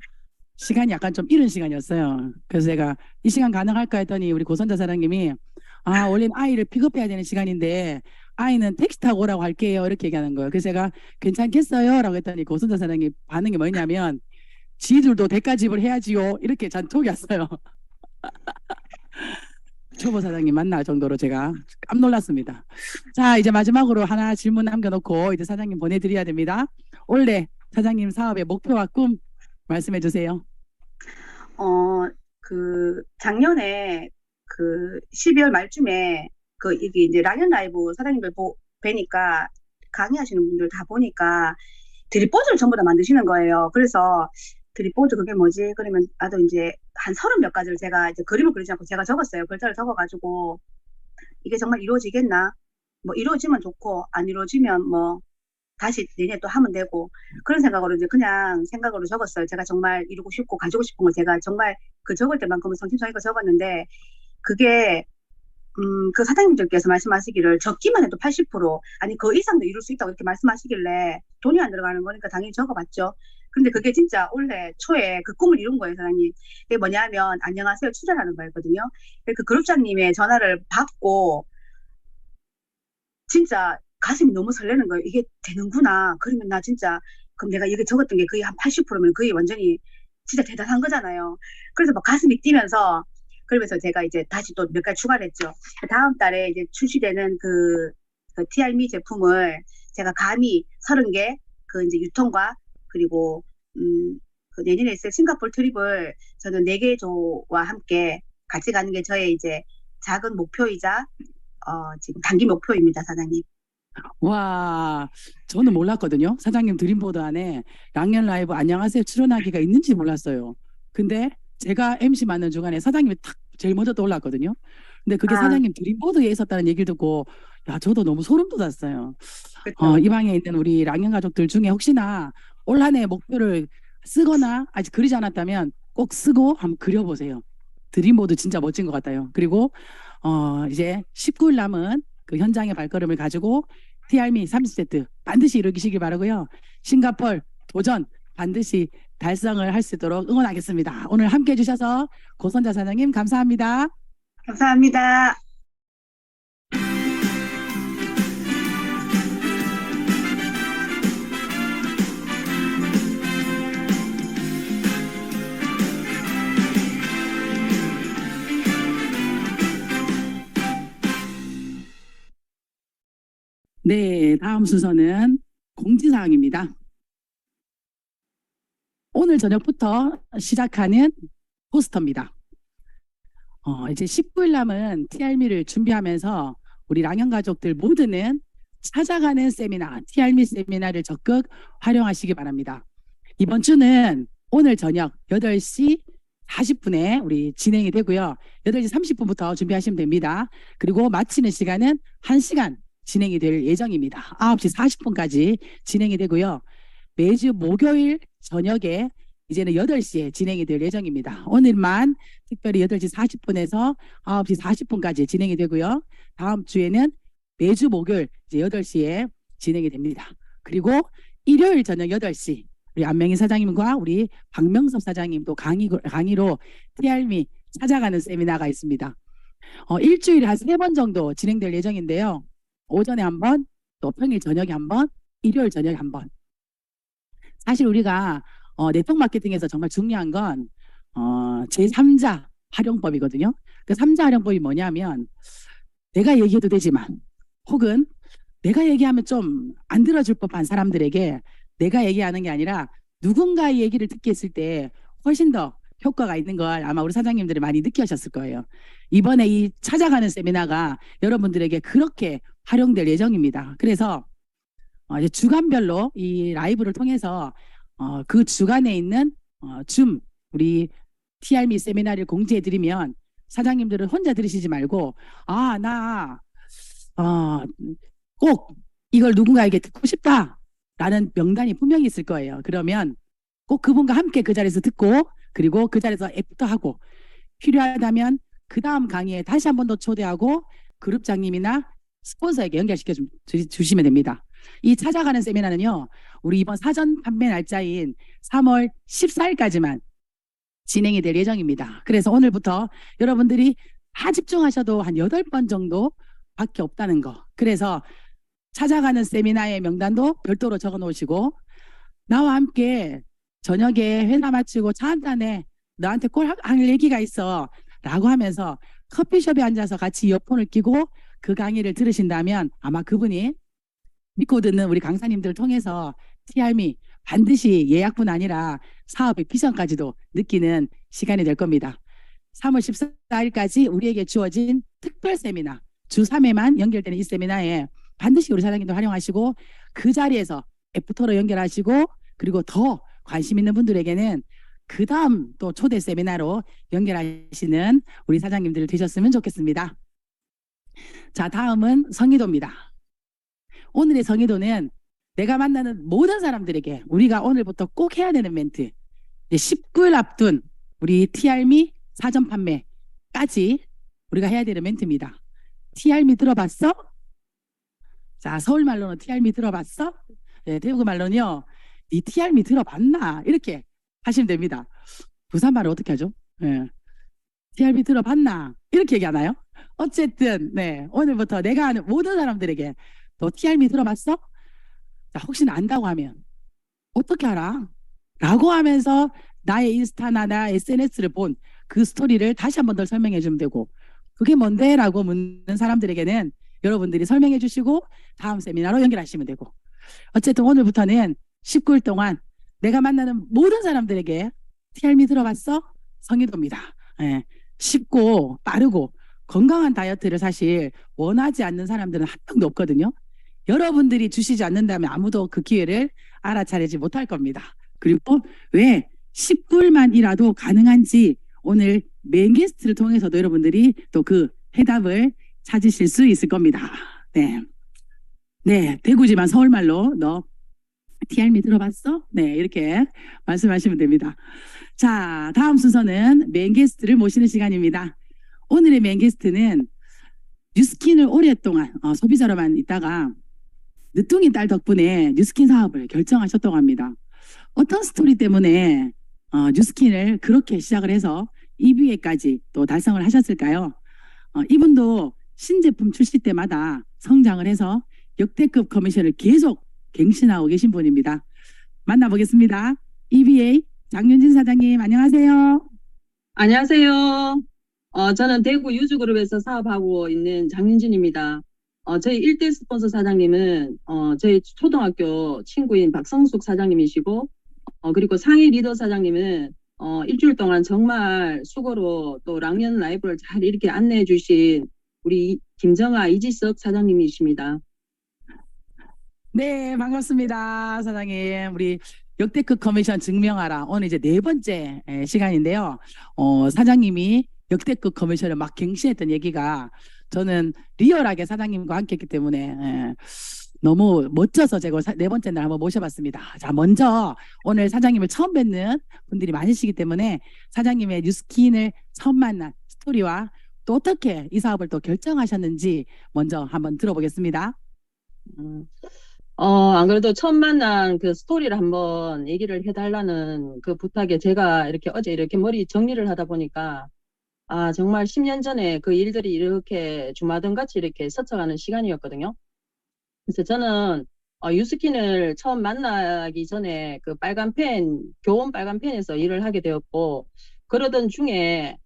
[SPEAKER 1] 시간이 약간 좀 이른 시간이었어요. 그래서 제가 이 시간 가능할까 했더니 우리 고선자 사장님이 원래는 아이를 픽업해야 되는 시간인데 아이는 택시 타고 오라고 할게요. 이렇게 얘기하는 거예요. 그래서 제가 괜찮겠어요? 라고 했더니 고선자 사장님 반응이 뭐냐면 지들도 대가 지불해야지요. 이렇게 잔톡이 왔어요. 초보 사장님 만날 정도로 제가 깜 놀랐습니다. 자, 이제 마지막으로 하나 질문 남겨놓고 이제 사장님 보내드려야 됩니다. 올해 사장님 사업의 목표와 꿈 말씀해 주세요.
[SPEAKER 5] 작년에 그 12월 말쯤에 이게 이제 라이언 라이브 사장님들 뵈니까 강의하시는 분들 다 보니까 드립보드를 전부 다 만드시는 거예요. 그래서 드립보드 그게 뭐지? 그러면 나도 이제 한 30몇 가지를 제가 이제 그림을 그리지 않고 제가 적었어요. 글자를 적어가지고 이게 정말 이루어지겠나? 뭐 이루어지면 좋고 안 이루어지면 뭐 다시 내년에 또 하면 되고 그런 생각으로 이제 그냥 생각으로 적었어요. 제가 정말 이루고 싶고 가지고 싶은 걸 제가 정말 그 적을 때만큼은 성심성의껏 적었는데 그게 그 사장님들께서 말씀하시기를 적기만 해도 80% 아니 그 이상도 이룰 수 있다고 이렇게 말씀하시길래 돈이 안 들어가는 거니까 당연히 적어봤죠. 근데 그게 진짜 올해 초에 그 꿈을 이룬 거예요, 사장님. 그게 뭐냐면 안녕하세요 출연하는 거였거든요. 그 그룹장님의 전화를 받고 진짜 가슴이 너무 설레는 거예요. 이게 되는구나. 그러면 나 진짜 그럼 내가 이게 적었던 게 거의 한 80%면 거의 완전히 진짜 대단한 거잖아요. 그래서 막 가슴이 뛰면서 그러면서 제가 이제 다시 또 몇 가지 추가를 했죠. 다음 달에 이제 출시되는 그 TRME 제품을 제가 감히 30개 그 이제 유통과 그리고 그 내년에 있을 싱가포르 트립을 저는 4개조와 함께 같이 가는 게 저의 이제 작은 목표이자 지금 단기 목표입니다, 사장님.
[SPEAKER 1] 와, 저는 몰랐거든요. 사장님 드림보드 안에 양현 라이브 안녕하세요 출연하기가 있는지 몰랐어요. 근데 제가 MC 맡는 주간에 사장님이 탁 제일 먼저 떠올랐거든요. 근데 그게
[SPEAKER 5] 아,
[SPEAKER 1] 사장님 드림보드에 있었다는 얘기를 듣고 야, 저도 너무 소름 돋았어요.
[SPEAKER 5] 그렇죠.
[SPEAKER 1] 이 방에 있는 우리 랑연 가족들 중에 혹시나 올 한해 목표를 쓰거나 아직 그리지 않았다면 꼭 쓰고 한번 그려보세요. 드림보드 진짜 멋진 것 같아요. 그리고 이제 19일 남은 그 현장의 발걸음을 가지고 티알미 30세트 반드시 이루시길 바라고요. 싱가폴 도전 반드시 달성을 할 수 있도록 응원하겠습니다. 오늘 함께 해주셔서 고선자 사장님 감사합니다.
[SPEAKER 5] 감사합니다.
[SPEAKER 1] 네, 다음 순서는 공지사항입니다. 오늘 저녁부터 시작하는 포스터입니다. 이제 19일 남은 TRM를 준비하면서 우리 랑연 가족들 모두는 찾아가는 세미나, TRM 세미나를 적극 활용하시기 바랍니다. 이번 주는 오늘 저녁 8시 40분에 우리 진행이 되고요. 8시 30분부터 준비하시면 됩니다. 그리고 마치는 시간은 1시간 진행이 될 예정입니다. 9시 40분까지 진행이 되고요. 매주 목요일 저녁에 이제는 8시에 진행이 될 예정입니다. 오늘만 특별히 8시 40분에서 9시 40분까지 진행이 되고요. 다음 주에는 매주 목요일 이제 8시에 진행이 됩니다. 그리고 일요일 저녁 8시 우리 안명희 사장님과 우리 박명섭 사장님 또 강의로 TRM 찾아가는 세미나가 있습니다. 일주일에 한 3번 정도 진행될 예정인데요. 오전에 한 번, 또 평일 저녁에 한 번, 일요일 저녁에 한 번. 사실 우리가 네트워크 마케팅에서 정말 중요한 건 제3자 활용법이거든요. 그 3자 활용법이 뭐냐면 내가 얘기해도 되지만 혹은 내가 얘기하면 좀 안 들어줄 법한 사람들에게 내가 얘기하는 게 아니라 누군가의 얘기를 듣게 했을 때 훨씬 더 효과가 있는 걸 아마 우리 사장님들이 많이 느끼셨을 거예요. 이번에 이 찾아가는 세미나가 여러분들에게 그렇게 활용될 예정입니다. 그래서 이제 주간별로 이 라이브를 통해서 그 주간에 있는 줌 우리 TRM 세미나를 공지해 드리면 사장님들은 혼자 들으시지 말고 나 꼭 이걸 누군가에게 듣고 싶다라는 명단이 분명히 있을 거예요. 그러면 꼭 그분과 함께 그 자리에서 듣고 그리고 그 자리에서 애프터하고 필요하다면 그 다음 강의에 다시 한 번 더 초대하고 그룹장님이나 스폰서에게 연결시켜 주시면 됩니다. 이 찾아가는 세미나는요. 우리 이번 사전 판매 날짜인 3월 14일까지만 진행이 될 예정입니다. 그래서 오늘부터 여러분들이 다 집중하셔도 한 8번 정도 밖에 없다는 거. 그래서 찾아가는 세미나의 명단도 별도로 적어 놓으시고 나와 함께 저녁에 회사 마치고 차 한잔에 너한테 꼭 할 얘기가 있어 라고 하면서 커피숍에 앉아서 같이 이어폰을 끼고 그 강의를 들으신다면 아마 그분이 믿고 듣는 우리 강사님들을 통해서 TRM 반드시 예약뿐 아니라 사업의 비전까지도 느끼는 시간이 될 겁니다. 3월 14일까지 우리에게 주어진 특별 세미나 주 3회만 연결되는 이 세미나에 반드시 우리 사장님도 활용하시고 그 자리에서 애프터로 연결하시고 그리고 더 관심 있는 분들에게는 그 다음 또 초대 세미나로 연결하시는 우리 사장님들 되셨으면 좋겠습니다. 자, 다음은 성의도입니다. 오늘의 성의도는 내가 만나는 모든 사람들에게 우리가 오늘부터 꼭 해야 되는 멘트. 19일 앞둔 우리 TRM 사전 판매까지 우리가 해야 되는 멘트입니다. TRM 들어봤어? 자, 서울말로는 TRM 들어봤어? 네, 대구 말로는요. 이 TRM 들어봤나? 이렇게 하시면 됩니다. 부산말을 어떻게 하죠? 네. TRM 들어봤나? 이렇게 얘기하나요? 어쨌든 네, 오늘부터 내가 아는 모든 사람들에게 너 TRM 들어봤어? 자, 혹시나 안다고 하면 어떻게 알아? 라고 하면서 나의 인스타나 나 SNS를 본 그 스토리를 다시 한 번 더 설명해 주면 되고 그게 뭔데? 라고 묻는 사람들에게는 여러분들이 설명해 주시고 다음 세미나로 연결하시면 되고 어쨌든 오늘부터는 19일 동안 내가 만나는 모든 사람들에게 TRM 들어봤어? 성의도입니다. 예, 쉽고 빠르고 건강한 다이어트를 사실 원하지 않는 사람들은 한 명도 없거든요. 여러분들이 주시지 않는다면 아무도 그 기회를 알아차리지 못할 겁니다. 그리고 왜 10불만이라도 가능한지 오늘 메인 게스트를 통해서도 여러분들이 또 그 해답을 찾으실 수 있을 겁니다. 네. 네, 대구지만 서울말로 너 TR미 들어봤어? 네, 이렇게 말씀하시면 됩니다. 자, 다음 순서는 메인 게스트를 모시는 시간입니다. 오늘의 메인 게스트는 뉴스킨을 오랫동안 소비자로만 있다가 늦둥이 딸 덕분에 뉴스킨 사업을 결정하셨다고 합니다. 어떤 스토리 때문에 뉴스킨을 그렇게 시작을 해서 EBA까지 또 달성을 하셨을까요? 이분도 신제품 출시 때마다 성장을 해서 역대급 커미션을 계속 갱신하고 계신 분입니다. 만나보겠습니다. EBA 장윤진 사장님, 안녕하세요.
[SPEAKER 6] 안녕하세요. 저는 대구 유주그룹에서 사업하고 있는 장윤진입니다. 저희 1대 스폰서 사장님은 저희 초등학교 친구인 박성숙 사장님이시고, 그리고 상위 리더 사장님은 일주일 동안 정말 수고로 또 랑년 라이브를 잘 이렇게 안내해 주신 우리 김정아 이지석 사장님이십니다.
[SPEAKER 1] 네, 반갑습니다. 사장님. 우리 역대급 커미션 증명하라. 오늘 이제 네 번째 시간인데요. 사장님이 역대급 커미션을 막 갱신했던 얘기가 저는 리얼하게 사장님과 함께 했기 때문에 너무 멋져서 제가 네 번째 날 한번 모셔봤습니다. 자, 먼저 오늘 사장님을 처음 뵙는 분들이 많으시기 때문에 사장님의 뉴스킨을 처음 만난 스토리와 또 어떻게 이 사업을 또 결정하셨는지 먼저 한번 들어보겠습니다.
[SPEAKER 6] 안 그래도 처음 만난 그 스토리를 한번 얘기를 해달라는 그 부탁에 제가 이렇게 어제 이렇게 머리 정리를 하다 보니까 정말 10년 전에 그 일들이 이렇게 주마등같이 이렇게 스쳐가는 시간이었거든요. 그래서 저는 유스킨을 처음 만나기 전에 그 교원 빨간 펜에서 일을 하게 되었고, 그러던 중에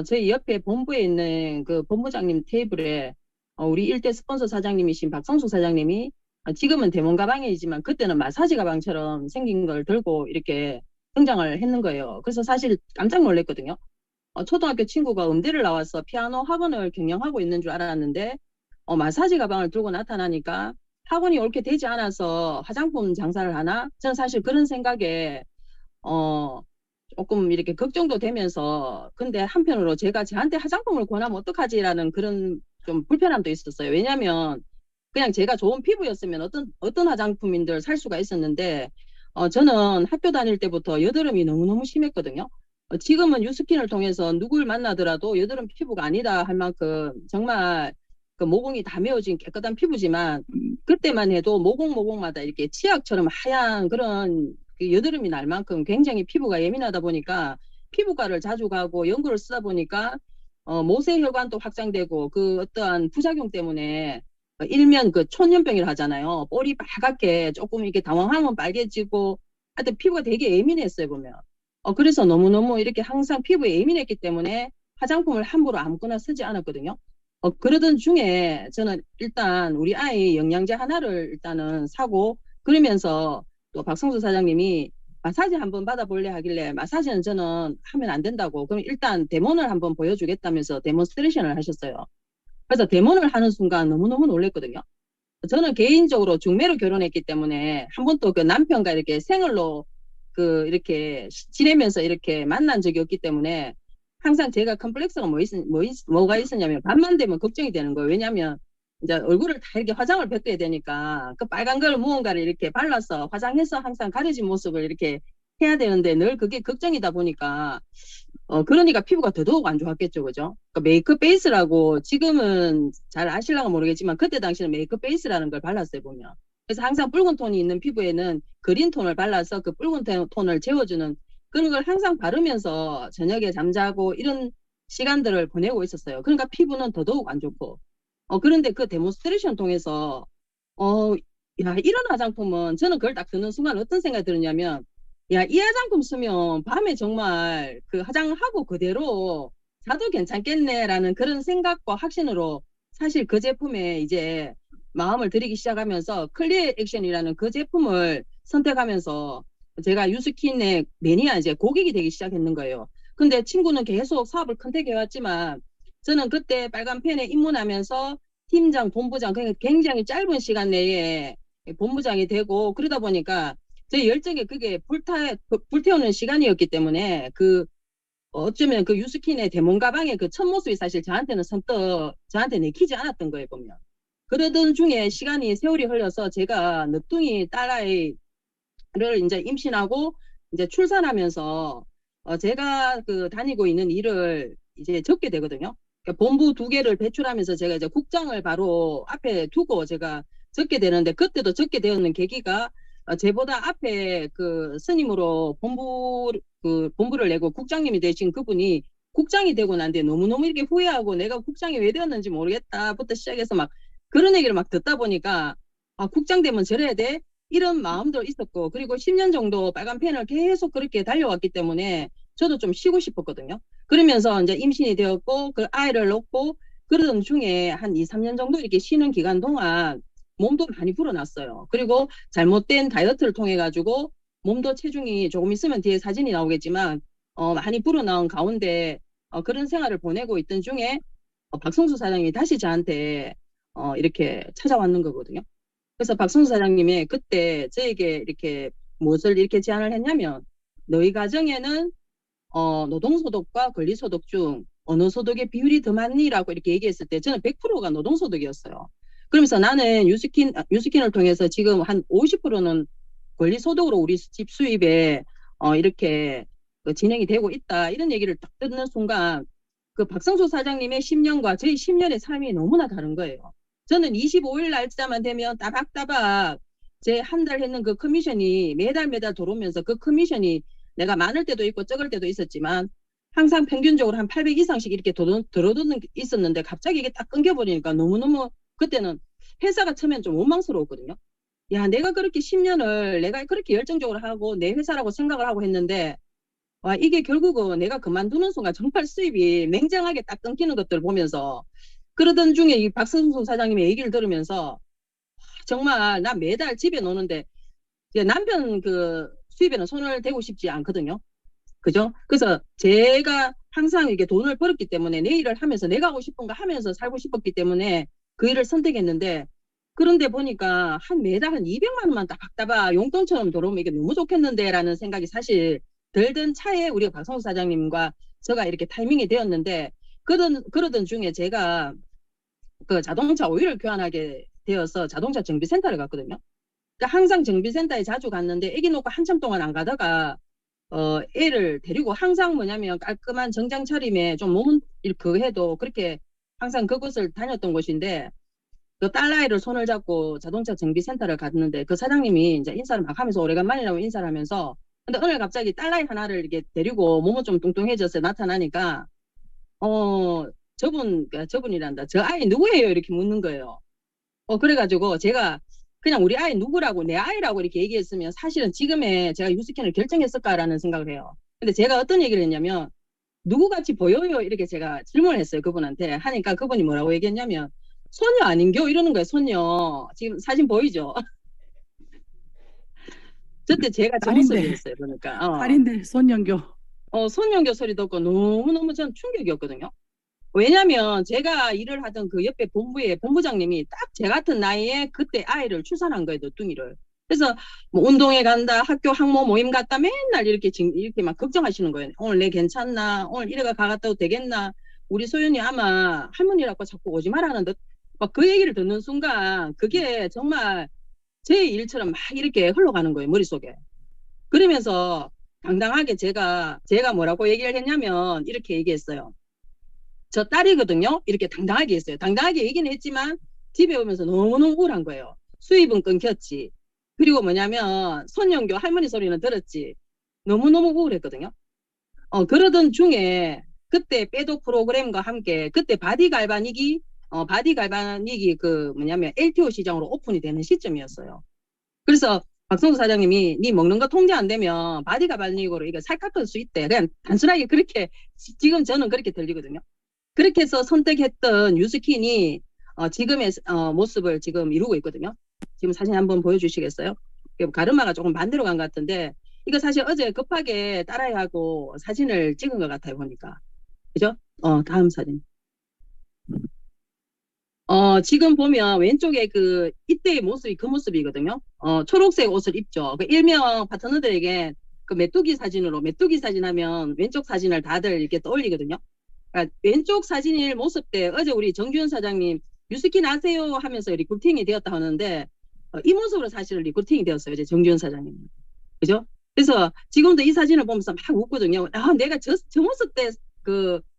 [SPEAKER 6] 저희 옆에 본부에 있는 그 본부장님 테이블에 우리 1대 스폰서 사장님이신 박성수 사장님이 지금은 대문 가방이지만 그때는 마사지 가방처럼 생긴 걸 들고 이렇게 등장을 했는 거예요. 그래서 사실 깜짝 놀랐거든요. 초등학교 친구가 음대를 나와서 피아노 학원을 경영하고 있는 줄 알았는데 마사지 가방을 들고 나타나니까 학원이 옳게 되지 않아서 화장품 장사를 하나? 저는 사실 그런 생각에 조금 이렇게 걱정도 되면서, 근데 한편으로 제가 저한테 화장품을 권하면 어떡하지라는 그런 좀 불편함도 있었어요. 왜냐하면 그냥 제가 좋은 피부였으면 어떤 화장품인들 살 수가 있었는데 저는 학교 다닐 때부터 여드름이 너무너무 심했거든요. 지금은 유스킨을 통해서 누굴 만나더라도 여드름 피부가 아니다 할 만큼 정말 그 모공이 다 메워진 깨끗한 피부지만, 그때만 해도 모공마다 이렇게 치약처럼 하얀 그런 그 여드름이 날 만큼 굉장히 피부가 예민하다 보니까 피부과를 자주 가고 연고를 쓰다 보니까 모세혈관도 확장되고 그 어떠한 부작용 때문에 일면 그 촌년병이라 하잖아요. 볼이 빨갛게 조금 이렇게 당황하면 빨개지고 하여튼 피부가 되게 예민했어요, 보면. 그래서 너무너무 이렇게 항상 피부에 예민했기 때문에 화장품을 함부로 아무거나 쓰지 않았거든요. 그러던 중에 저는 일단 우리 아이 영양제 하나를 일단은 사고, 그러면서 또 박성수 사장님이 마사지 한번 받아볼래 하길래, 마사지는 저는 하면 안 된다고, 그럼 일단 데모를 한번 보여주겠다면서 데몬스트레이션을 하셨어요. 그래서 데모를 하는 순간 너무너무 놀랬거든요. 저는 개인적으로 중매로 결혼했기 때문에 한 번도 그 남편과 이렇게 생얼로 이렇게 지내면서 이렇게 만난 적이 없기 때문에 항상 제가 컴플렉스가 뭐가 있었냐면 밤만 되면 걱정이 되는 거예요. 왜냐하면 이제 얼굴을 다 이렇게 화장을 뱉어야 되니까 그 빨간 걸 무언가를 이렇게 발라서 화장해서 항상 가려진 모습을 이렇게 해야 되는데 늘 그게 걱정이다 보니까 그러니까 피부가 더더욱 안 좋았겠죠, 그죠? 그러니까 메이크업 베이스라고 지금은 잘 아실랑가 모르겠지만 그때 당시는 메이크업 베이스라는 걸 발랐어요, 보면. 그래서 항상 붉은 톤이 있는 피부에는 그린 톤을 발라서 그 붉은 톤을 재워주는 그런 걸 항상 바르면서 저녁에 잠자고 이런 시간들을 보내고 있었어요. 그러니까 피부는 더더욱 안 좋고. 그런데 그 데몬스트레이션 통해서 야, 이런 화장품은 저는 그걸 딱 듣는 순간 어떤 생각이 들었냐면, 야, 이 화장품 쓰면 밤에 정말 그 화장하고 그대로 자도 괜찮겠네라는 그런 생각과 확신으로 사실 그 제품에 이제 마음을 들이기 시작하면서 클리어 액션이라는 그 제품을 선택하면서 제가 유스킨의 매니아 이제 고객이 되기 시작했는 거예요. 근데 친구는 계속 사업을 컨택해 왔지만 저는 그때 빨간 펜에 입문하면서 팀장, 본부장, 그러니까 굉장히 짧은 시간 내에 본부장이 되고 그러다 보니까 제 열정에 그게 불태우는 시간이었기 때문에 어쩌면 그 유스킨의 데몬 가방의 그 첫 모습이 사실 저한테는 선뜻 저한테 내키지 않았던 거예요, 보면. 그러던 중에 세월이 흘러서 제가 늦둥이 딸아이를 이제 임신하고 이제 출산하면서 제가 그 다니고 있는 일을 이제 접게 되거든요. 그러니까 본부 2개를 배출하면서 제가 이제 국장을 바로 앞에 두고 제가 적게 되는데, 그때도 적게 되었는 계기가 제보다 앞에 그 스님으로 본부를 내고 국장님이 되신 그분이 국장이 되고 난 뒤에 너무너무 이렇게 후회하고 내가 국장이 왜 되었는지 모르겠다부터 시작해서 막 그런 얘기를 막 듣다 보니까 국장 되면 저래야 돼? 이런 마음도 있었고, 그리고 10년 정도 빨간 펜을 계속 그렇게 달려왔기 때문에 저도 좀 쉬고 싶었거든요. 그러면서 이제 임신이 되었고 그 아이를 낳고 그러던 중에 한 2, 3년 정도 이렇게 쉬는 기간 동안 몸도 많이 불어났어요. 그리고 잘못된 다이어트를 통해 가지고 몸도 체중이 조금 있으면 뒤에 사진이 나오겠지만 많이 불어나온 가운데 그런 생활을 보내고 있던 중에 박성수 사장님이 다시 저한테 이렇게 찾아왔는 거거든요. 그래서 박성수 사장님이 그때 저에게 이렇게 무엇을 이렇게 제안을 했냐면, 너희 가정에는 노동소득과 권리소득 중 어느 소득의 비율이 더 많니?라고 이렇게 얘기했을 때 저는 100%가 노동소득이었어요. 그러면서 나는 유스킨을 통해서 지금 한 50%는 권리소득으로 우리 집 수입에 이렇게 진행이 되고 있다, 이런 얘기를 딱 듣는 순간 그 박성수 사장님의 10년과 저희 10년의 삶이 너무나 다른 거예요. 저는 25일 날짜만 되면 따박따박 제 한 달 했는 그 커미션이 매달 들어오면서 그 커미션이 내가 많을 때도 있고 적을 때도 있었지만 항상 평균적으로 한 800 이상씩 이렇게 들어오는 게 있었는데, 갑자기 이게 딱 끊겨버리니까 너무너무 그때는 회사가 처음엔 좀 원망스러웠거든요. 야, 내가 그렇게 10년을 내가 그렇게 열정적으로 하고 내 회사라고 생각을 하고 했는데, 와, 이게 결국은 내가 그만두는 순간 정말 수입이 맹장하게 딱 끊기는 것들을 보면서, 그러던 중에 이 박성수 사장님의 얘기를 들으면서 정말 나 매달 집에 노는데 이제 남편 그 수입에는 손을 대고 싶지 않거든요. 그죠? 그래서 제가 항상 이게 돈을 벌었기 때문에 내 일을 하면서 내가 하고 싶은 거 하면서 살고 싶었기 때문에 그 일을 선택했는데, 그런데 보니까 매달 한 200만 원만 따박따박 용돈처럼 들어오면 이게 너무 좋겠는데 라는 생각이 사실 들던 차에 우리가 박성수 사장님과 제가 이렇게 타이밍이 되었는데, 그러던 중에 제가 그 자동차 오일을 교환하게 되어서 자동차 정비센터를 갔거든요. 그러니까 항상 정비센터에 자주 갔는데 애기 놓고 한참 동안 안 가다가 애를 데리고 항상 뭐냐면 깔끔한 정장 차림에 좀 몸은 그거 해도 그렇게 항상 그곳을 다녔던 곳인데, 그 딸아이를 손을 잡고 자동차 정비센터를 갔는데 그 사장님이 이제 인사를 막 하면서 오래간만이라고 인사를 하면서, 근데 오늘 갑자기 딸아이 하나를 이렇게 데리고 몸은 좀 뚱뚱해져서 나타나니까 저분이란다. 저 아이 누구예요? 이렇게 묻는 거예요. 그래가지고 제가 그냥 우리 아이 누구라고, 내 아이라고 이렇게 얘기했으면 사실은 지금의 제가 유스킨을 결정했을까라는 생각을 해요. 근데 제가 어떤 얘기를 했냐면, 누구같이 보여요? 이렇게 제가 질문을 했어요. 그분한테. 하니까 그분이 뭐라고 얘기했냐면, 소녀 아닌겨? 이러는 거예요. 소녀. 지금 사진 보이죠? 저때 제가 저
[SPEAKER 1] 딸인데.
[SPEAKER 6] 모습이었어요. 그러니까.
[SPEAKER 1] 딸인데 손연교.
[SPEAKER 6] 손연교 소리 듣고 너무너무 전 충격이었거든요. 왜냐면 제가 일을 하던 그 옆에 본부의 본부장님이 딱 제 같은 나이에 그때 아이를 출산한 거예요, 너뚱이를. 그래서 뭐 운동회 간다, 학교 학모 모임 갔다 맨날 이렇게 막 걱정하시는 거예요. 오늘 내 괜찮나? 오늘 이래가 가갔다도 되겠나? 우리 소연이 아마 할머니라고 자꾸 오지 말라는데, 막 그 얘기를 듣는 순간 그게 정말 제 일처럼 막 이렇게 흘러가는 거예요, 머릿속에. 그러면서 당당하게 제가 뭐라고 얘기를 했냐면 이렇게 얘기했어요. 저 딸이거든요. 이렇게 당당하게 했어요. 당당하게 얘기는 했지만 집에 오면서 너무너무 우울한 거예요. 수입은 끊겼지. 그리고 뭐냐면 손연교 할머니 소리는 들었지. 너무너무 우울했거든요. 그러던 중에 그때 빼독 프로그램과 함께 그때 바디 갈바닉이 그 뭐냐면 LTO 시장으로 오픈이 되는 시점이었어요. 그래서 박성수 사장님이 네 먹는 거 통제 안 되면 바디 갈바닉으로 이거 살 깎을 수 있대. 그냥 단순하게 그렇게 지금 저는 그렇게 들리거든요. 그렇게 해서 선택했던 유스킨이 지금의 모습을 지금 이루고 있거든요. 지금 사진 한번 보여주시겠어요? 가르마가 조금 반대로 간 것 같은데, 이거 사실 어제 급하게 딸아이하고 사진을 찍은 것 같아요, 보니까. 그죠? 다음 사진. 지금 보면 왼쪽에 이때의 모습이 그 모습이거든요. 초록색 옷을 입죠. 그 일명 파트너들에게 그 메뚜기 사진 하면 왼쪽 사진을 다들 이렇게 떠올리거든요. 그러니까 왼쪽 사진일 모습 때 어제 우리 정주현 사장님 뉴스킨 아세요 하면서 리크루팅이 되었다 하는데 이 모습으로 사실은 리크루팅이 되었어요. 이제 정주현 사장님. 그죠? 그래서 지금도 이 사진을 보면서 막 웃거든요. 내가 저 모습 때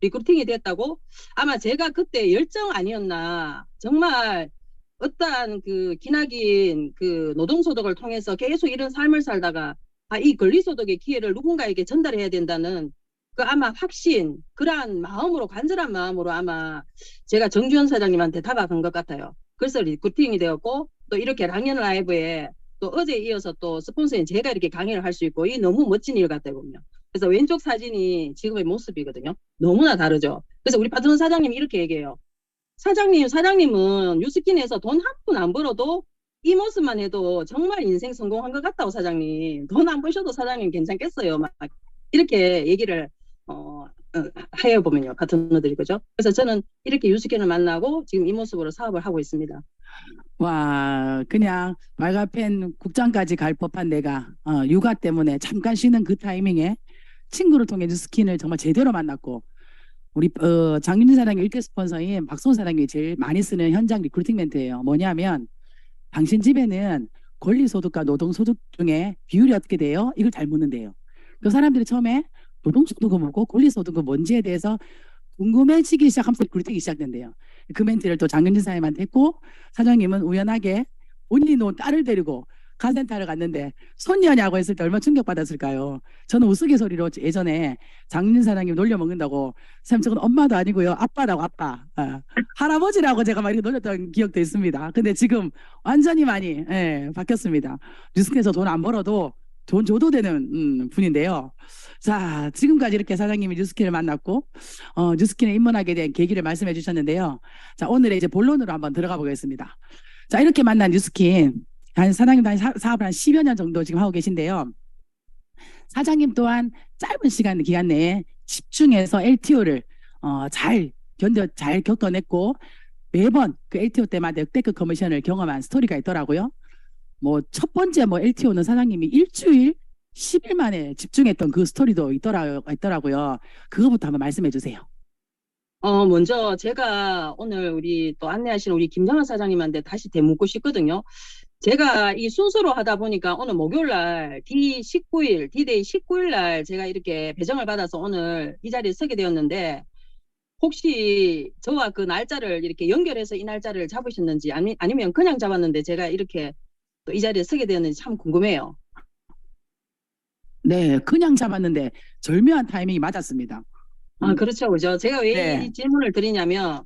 [SPEAKER 6] 리크루팅이 됐다고? 아마 제가 그때 열정 아니었나. 정말 어떠한 기나긴 노동소득을 통해서 계속 이런 삶을 살다가 이 권리소득의 기회를 누군가에게 전달해야 된다는 아마 확신, 그러한 마음으로, 간절한 마음으로 아마 제가 정주현 사장님한테 다가간 것 같아요. 그래서 리크루팅이 되었고, 또 이렇게 랑연 라이브에 또 어제에 이어서 또 스폰서인 제가 이렇게 강의를 할 수 있고, 이 너무 멋진 일 같다요, 보면. 그래서 왼쪽 사진이 지금의 모습이거든요. 너무나 다르죠. 그래서 우리 파트너 사장님이 이렇게 얘기해요. 사장님은 뉴스킨에서 돈 한 푼 안 벌어도 이 모습만 해도 정말 인생 성공한 것 같다고, 사장님. 돈 안 버셔도 사장님 괜찮겠어요. 막 이렇게 얘기를 해요, 보면요. 파트너들이, 그죠? 그래서 저는 이렇게 뉴스킨을 만나고 지금 이 모습으로 사업을 하고 있습니다.
[SPEAKER 1] 와, 그냥 말가펜 국장까지 갈 법한 내가 육아 때문에 잠깐 쉬는 그 타이밍에 친구를 통해 뉴스킨을 정말 제대로 만났고, 우리 장윤진 사장님 일대 스폰서인 박성훈 사장님이 제일 많이 쓰는 현장 리크루팅 멘트예요. 뭐냐면 당신 집에는 권리소득과 노동소득 중에 비율이 어떻게 돼요? 이걸 잘 묻는데요. 그 사람들이 처음에 노동소득은 뭐고 권리소득은 뭔지에 대해서 궁금해지기 시작하면서 리크루팅이 시작된대요. 그 멘트를 또 장윤진 사장님한테 했고, 사장님은 우연하게 본인이 놓은 딸을 데리고 카센터를 갔는데 손녀냐고 했을 때 얼마나 충격받았을까요? 저는 우스갯소리로 예전에 장윤진 사장님 놀려 먹는다고, 선생님 저건 엄마도 아니고요, 아빠라고, 아빠. 할아버지라고 제가 막 이렇게 놀렸던 기억도 있습니다. 근데 지금 완전히 많이 바뀌었습니다. 뉴스에서 돈 안 벌어도 돈 줘도 되는 분인데요. 자, 지금까지 이렇게 사장님이 뉴스킨을 만났고 뉴스킨에 입문하게 된 계기를 말씀해 주셨는데요. 자, 오늘의 이제 본론으로 한번 들어가 보겠습니다. 자, 이렇게 만난 뉴스킨, 사장님도 사업을 한 10여 년 정도 지금 하고 계신데요. 사장님 또한 짧은 기간 내에 집중해서 LTO를 잘 겪어냈고, 매번 그 LTO 때마다 역대급 커미션을 경험한 스토리가 있더라고요. 첫 번째 LTO는 사장님이 일주일 10일 만에 집중했던 그 스토리도 있더라고요. 그거부터 한번 말씀해 주세요.
[SPEAKER 6] 먼저 제가 오늘 우리 또 안내하신 우리 김정환 사장님한테 다시 되묻고 싶거든요. 제가 이 순서로 하다 보니까 오늘 목요일 날 D19일, D-Day 19일 날 제가 이렇게 배정을 받아서 오늘 이 자리에 서게 되었는데, 혹시 저와 그 날짜를 이렇게 연결해서 이 날짜를 잡으셨는지 아니면 그냥 잡았는데 제가 이렇게 또 이 자리에 서게 되었는지 참 궁금해요.
[SPEAKER 1] 네, 그냥 잡았는데 절묘한 타이밍이 맞았습니다.
[SPEAKER 6] 그렇죠. 그죠. 제가 왜
[SPEAKER 1] 네.
[SPEAKER 6] 이 질문을 드리냐면,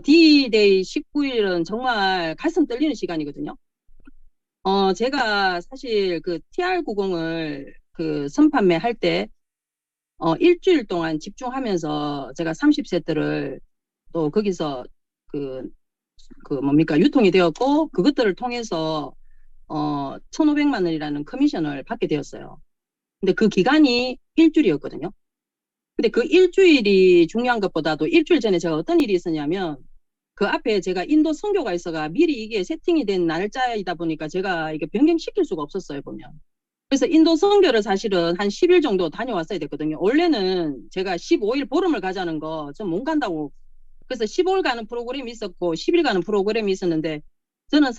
[SPEAKER 6] D-Day 19일은 정말 가슴 떨리는 시간이거든요. 제가 사실 그 TR90을 선판매할 때, 일주일 동안 집중하면서 제가 30세트를 또 거기서 유통이 되었고, 그것들을 통해서 1,500만 원이라는 커미션을 받게 되었어요. 근데 그 기간이 일주일이었거든요. 근데 그 일주일이 중요한 것보다도 일주일 전에 제가 어떤 일이 있었냐면, 그 앞에 제가 인도 선교가 있어가 미리 이게 세팅이 된 날짜이다 보니까 제가 이게 변경시킬 수가 없었어요, 보면. 그래서 인도 선교를 사실은 한 10일 정도 다녀왔어야 됐거든요. 원래는 제가 15일 보름을 가자는 거 좀 못 간다고. 그래서 15일 가는 프로그램이 있었고 10일 가는 프로그램이 있었는데, 저는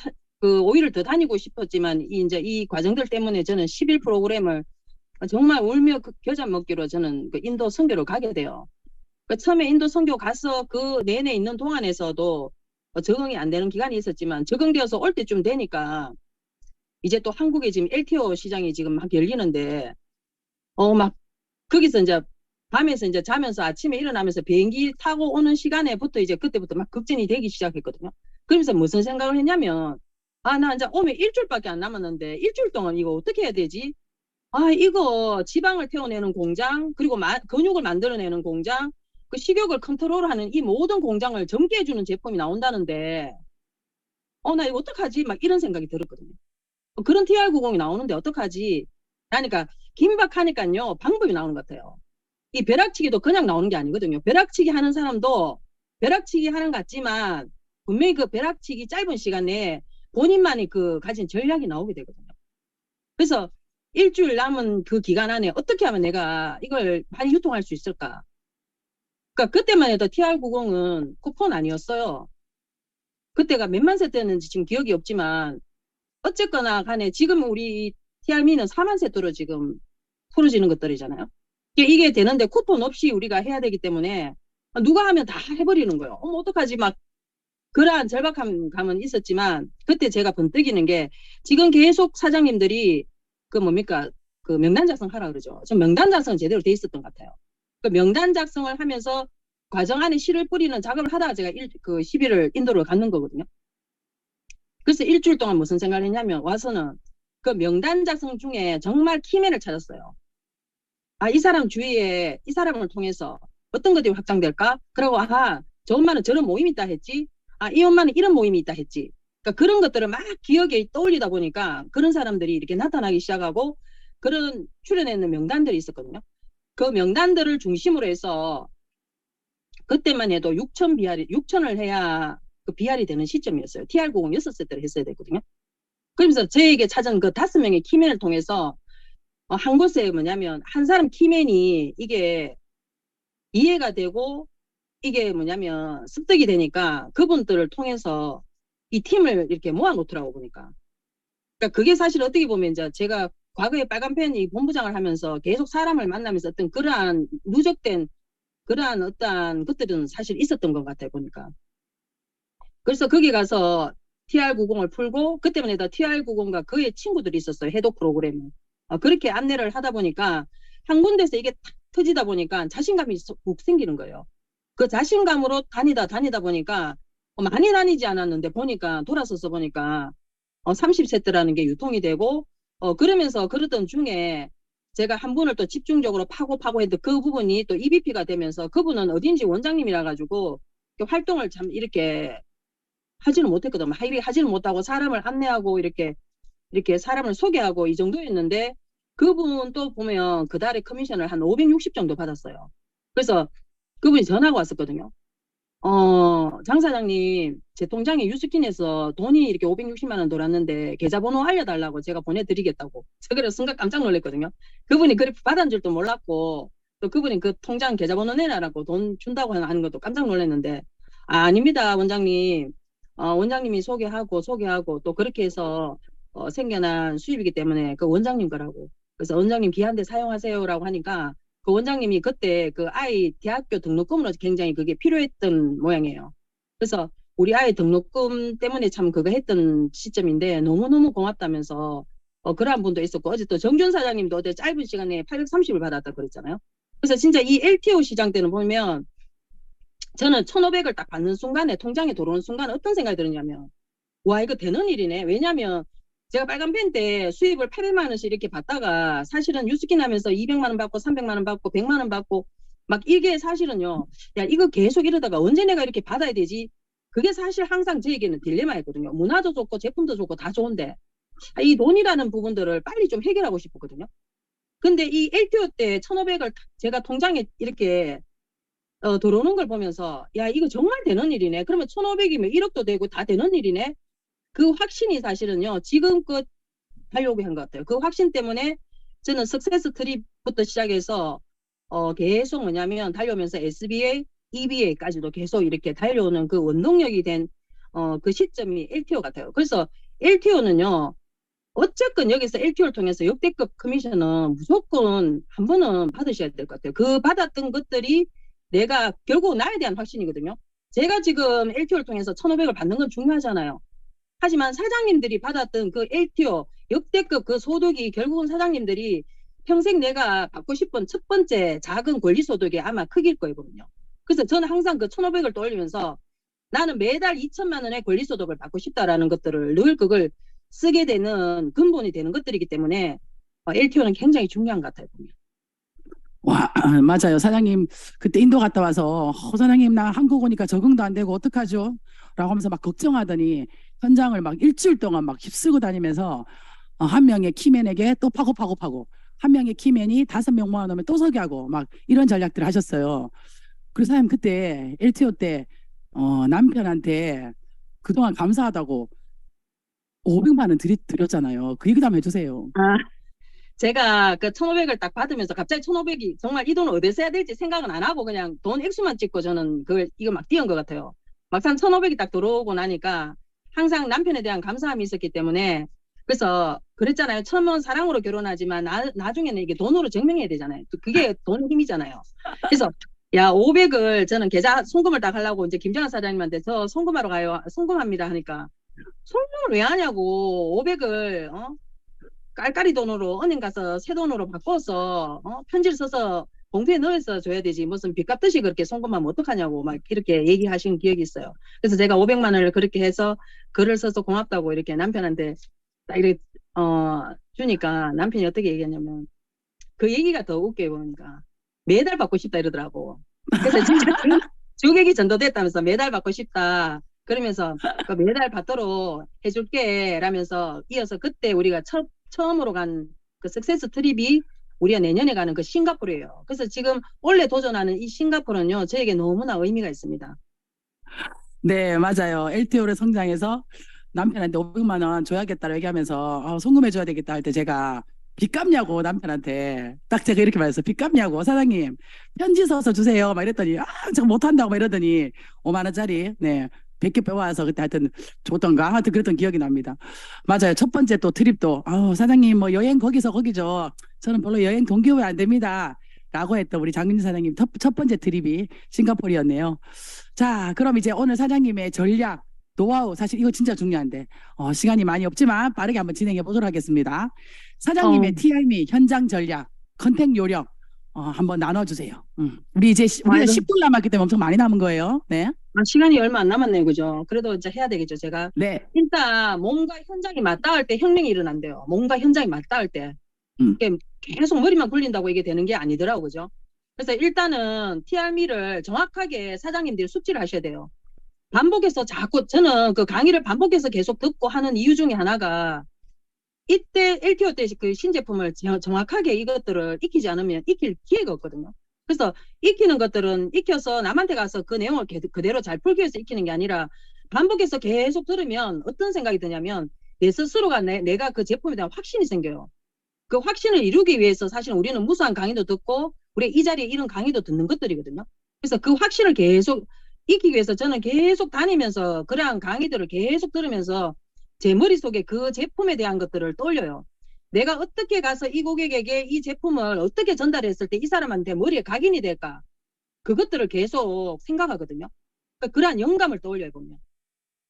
[SPEAKER 6] 5일을 더 다니고 싶었지만 이제 이 과정들 때문에 저는 10일 프로그램을 정말 울며 겨자 먹기로 저는 그 인도 선교를 가게 돼요. 처음에 인도 선교 가서 그 내내 있는 동안에서도 적응이 안 되는 기간이 있었지만, 적응되어서 올 때쯤 되니까 이제 또 한국에 지금 LTO 시장이 지금 막 열리는데, 막 거기서 이제 밤에서 이제 자면서 아침에 일어나면서 비행기 타고 오는 시간에부터 이제 그때부터 막 급진이 되기 시작했거든요. 그러면서 무슨 생각을 했냐면, 나 이제 오면 일주일밖에 안 남았는데 일주일 동안 이거 어떻게 해야 되지? 이거 지방을 태워내는 공장, 그리고 근육을 만들어내는 공장, 그 식욕을 컨트롤하는 이 모든 공장을 전개해주는 제품이 나온다는데, 나 이거 어떡하지? 막 이런 생각이 들었거든요. 그런 TR90이 나오는데 어떡하지? 그러니까 긴박하니까요, 방법이 나오는 것 같아요. 이 벼락치기도 그냥 나오는 게 아니거든요. 벼락치기 하는 사람도 벼락치기 하는 것 같지만 분명히 그 벼락치기 짧은 시간 내에 본인만이 그 가진 전략이 나오게 되거든요. 그래서 일주일 남은 그 기간 안에 어떻게 하면 내가 이걸 많이 유통할 수 있을까? 그러니까 그때만 해도 TR90은 쿠폰 아니었어요. 그때가 몇만 세트였는지 지금 기억이 없지만 어쨌거나 간에 지금 우리 TR미는 4만 세트로 지금 풀어지는 것들이잖아요. 이게 되는데 쿠폰 없이 우리가 해야 되기 때문에 누가 하면 다 해버리는 거예요. 어머 어떡하지 막 그러한 절박함감은 있었지만 그때 제가 번뜩이는 게 지금 계속 사장님들이 그 뭡니까 그 명단 작성하라 그러죠. 전 명단 작성은 제대로 돼 있었던 것 같아요. 그 명단 작성을 하면서 과정 안에 실을 뿌리는 작업을 하다가 제가 10일을 인도를 갔는 거거든요. 그래서 일주일 동안 무슨 생각을 했냐면 와서는 그 명단 작성 중에 정말 키맨을 찾았어요. 아, 이 사람 주위에 이 사람을 통해서 어떤 것들이 확장될까? 그러고 저 엄마는 저런 모임이 있다 했지. 이 엄마는 이런 모임이 있다 했지. 그러니까 그런 것들을 막 기억에 떠올리다 보니까 그런 사람들이 이렇게 나타나기 시작하고 그런 출연해 있는 명단들이 있었거든요. 그 명단들을 중심으로 해서 그때만 해도 6천을 해야 그 BR이 되는 시점이었어요. TR90 6세트를 했어야 됐거든요. 그러면서 저에게 찾은 그 5명의 키맨을 통해서 한 곳에 뭐냐면 한 사람 키맨이 이게 이해가 되고 이게 뭐냐면 습득이 되니까 그분들을 통해서 이 팀을 이렇게 모아놓더라고 보니까. 그러니까 그게 사실 어떻게 보면 이제 제가 과거에 빨간펜이 본부장을 하면서 계속 사람을 만나면서 어떤 그러한 누적된 그러한 어떠한 것들은 사실 있었던 것 같아요 보니까. 그래서 거기 가서 TR90을 풀고 그때만 해도 TR90과 그의 친구들이 있었어요. 해독 프로그램을. 그렇게 안내를 하다 보니까 한 군데서 이게 탁 터지다 보니까 자신감이 훅 생기는 거예요. 그 자신감으로 다니다 보니까 많이 다니지 않았는데 보니까 돌아서서 보니까 30세트라는 게 유통이 되고 그러면서 그러던 중에 제가 한 분을 또 집중적으로 파고 했는데 그 부분이 또 EVP가 되면서 그분은 어딘지 원장님이라 가지고 활동을 참 이렇게 하지는 못했거든. 하지는 못하고 사람을 안내하고 이렇게 사람을 소개하고 이 정도였는데 그분 또 보면 그 달에 커미션을 한 560 정도 받았어요. 그래서 그분이 전화가 왔었거든요. 장 사장님, 제 통장에 유스킨에서 돈이 이렇게 560만 원 돌았는데 계좌번호 알려달라고 제가 보내드리겠다고. 제가 그래서 순간 깜짝 놀랐거든요. 그분이 그렇게 받은 줄도 몰랐고 또 그분이 그 통장 계좌번호 내놔라고 돈 준다고 하는 것도 깜짝 놀랐는데 아닙니다 원장님. 원장님이 소개하고 또 그렇게 해서 생겨난 수입이기 때문에 그 원장님 거라고. 그래서 원장님 귀한데 사용하세요라고 하니까 그 원장님이 그때 그 아이 대학교 등록금으로 굉장히 그게 필요했던 모양이에요. 그래서 우리 아이 등록금 때문에 참 그거 했던 시점인데 너무너무 고맙다면서 그러한 분도 있었고 어제 또 정준 사장님도 어제 짧은 시간에 830을 받았다 그랬잖아요. 그래서 진짜 이 LTO 시장 때는 보면 저는 1,500을 딱 받는 순간에 통장에 들어오는 순간 어떤 생각이 들었냐면 와 이거 되는 일이네. 왜냐면 제가 빨간펜 때 수입을 800만 원씩 이렇게 받다가 사실은 유스킨 하면서 200만 원 받고 300만 원 받고 100만 원 받고 막 이게 사실은요. 야 이거 계속 이러다가 언제 내가 이렇게 받아야 되지? 그게 사실 항상 저에게는 딜레마였거든요. 문화도 좋고 제품도 좋고 다 좋은데 이 돈이라는 부분들을 빨리 좀 해결하고 싶었거든요. 근데 이 LTO 때 1,500을 제가 통장에 이렇게 들어오는 걸 보면서 야 이거 정말 되는 일이네. 그러면 1,500이면 1억도 되고 다 되는 일이네. 그 확신이 사실은요 지금껏 하려고 한 것 같아요. 그 확신 때문에 저는 석세스 트립부터 시작해서 계속 뭐냐면 달려오면서 SBA, EBA까지도 계속 이렇게 달려오는 그 원동력이 된 그 시점이 LTO 같아요. 그래서 LTO는요 어쨌건 여기서 LTO를 통해서 역대급 커미션은 무조건 한 번은 받으셔야 될 것 같아요. 그 받았던 것들이 내가 결국 나에 대한 확신이거든요. 제가 지금 LTO를 통해서 1,500을 받는 건 중요하잖아요. 하지만 사장님들이 받았던 그 LTO 역대급 그 소득이 결국은 사장님들이 평생 내가 받고 싶은 첫 번째 작은 권리 소득이 아마 크길 거거든요. 그래서 저는 항상 그 1,500을 떠올리면서 나는 매달 2천만 원의 권리 소득을 받고 싶다라는 것들을 늘 그걸 쓰게 되는 근본이 되는 것들이기 때문에 LTO는 굉장히 중요한 것 같아요.
[SPEAKER 1] 와, 맞아요. 사장님 그때 인도 갔다 와서 사장님 나 한국 오니까 적응도 안 되고 어떡하죠? 라고 하면서 막 걱정하더니 현장을 막 일주일 동안 막 휩쓸고 다니면서 한 명의 키맨에게 또 파고 한 명의 키맨이 5명 모아놓으면 또 소개하고 막 이런 전략들을 하셨어요. 그래서 사장님 그때 LTO 때 남편한테 그동안 감사하다고 500만 원 드렸잖아요. 그 얘기 좀 해주세요.
[SPEAKER 6] 아, 제가 그 1,500을 딱 받으면서 갑자기 1,500이 정말 이 돈을 어디서 써야 될지 생각은 안 하고 그냥 돈 액수만 찍고 저는 이거 막 띄운 것 같아요. 막상 1,500이 딱 들어오고 나니까 항상 남편에 대한 감사함이 있었기 때문에 그래서 그랬잖아요. 처음은 사랑으로 결혼하지만 나중에는 이게 돈으로 증명해야 되잖아요. 그게 돈 힘이잖아요. 그래서 야, 500을 저는 계좌 송금을 딱 하려고 이제 김정아 사장님한테 저 송금하러 가요. 송금합니다 하니까 송금을 왜 하냐고 500을 깔깔이 돈으로 은행 가서 새 돈으로 바꿔서 편지를 써서 봉투에 넣어서 줘야 되지 무슨 빚 갚듯이 그렇게 송금하면 어떡하냐고 막 이렇게 얘기하신 기억이 있어요. 그래서 제가 500만 원을 그렇게 해서 글을 써서 고맙다고 이렇게 남편한테 딱 이렇게 주니까 남편이 어떻게 얘기했냐면 그 얘기가 더 웃겨 보니까 매달 받고 싶다 이러더라고. 그래서 진짜 주객이 전도됐다면서 매달 받고 싶다. 그러면서 그 매달 받도록 해줄게 라면서 이어서 그때 우리가 처음으로 간 그 석세스 트립이 우리가 내년에 가는 그 싱가포르예요. 그래서 지금 원래 도전하는 이 싱가포르는요 저에게 너무나 의미가 있습니다.
[SPEAKER 1] 네, 맞아요. LTO를 성장해서 남편한테 500만 원 줘야겠다고 얘기하면서 송금해줘야 되겠다 할 때 제가 빚 갚냐고 남편한테 딱 제가 이렇게 말했어요. 빚 갚냐고 사장님 편지 써서 주세요 막 이랬더니 제가 못한다고 막 이러더니 5만 원짜리 네 100개 빼와서 그때 하여튼 줬던가 하여튼 그랬던 기억이 납니다. 맞아요. 첫 번째 또 트립도 사장님 뭐 여행 거기죠. 저는 별로 여행 동기부여 안 됩니다. 라고 했던 우리 장윤진 사장님 첫 번째 트립이 싱가포르였네요. 자, 그럼 이제 오늘 사장님의 전략, 노하우 사실 이거 진짜 중요한데 시간이 많이 없지만 빠르게 한번 진행해 보도록 하겠습니다. 사장님의 TRM 현장 전략, 컨택 요령 한번 나눠주세요. 우리 이제 우리가 10분 남았기 때문에 엄청 많이 남은 거예요. 네.
[SPEAKER 6] 시간이 얼마 안 남았네요, 그죠? 그래도 이제 해야 되겠죠, 제가.
[SPEAKER 1] 네.
[SPEAKER 6] 일단 몸과 현장이 맞닿을 때 혁명이 일어난대요. 몸과 현장이 맞닿을 때. 이게 계속 머리만 굴린다고 이게 되는 게 아니더라고, 그죠? 그래서 일단은 TRM를 정확하게 사장님들이 숙지를 하셔야 돼요. 반복해서 자꾸 저는 그 강의를 반복해서 계속 듣고 하는 이유 중에 하나가 이때 LTO 때 그 신제품을 정확하게 이것들을 익히지 않으면 익힐 기회가 없거든요. 그래서 익히는 것들은 익혀서 남한테 가서 그 내용을 그대로 잘 풀기 위해서 익히는 게 아니라 반복해서 계속 들으면 어떤 생각이 드냐면 내 스스로가 내가 그 제품에 대한 확신이 생겨요. 그 확신을 이루기 위해서 사실 우리는 무수한 강의도 듣고 우리 이 자리에 이런 강의도 듣는 것들이거든요. 그래서 그 확신을 계속 익히기 위해서 저는 계속 다니면서 그러한 강의들을 계속 들으면서 제 머릿속에 그 제품에 대한 것들을 떠올려요. 내가 어떻게 가서 이 고객에게 이 제품을 어떻게 전달했을 때 이 사람한테 머리에 각인이 될까? 그것들을 계속 생각하거든요. 그러니까 그러한 영감을 떠올려요, 보면.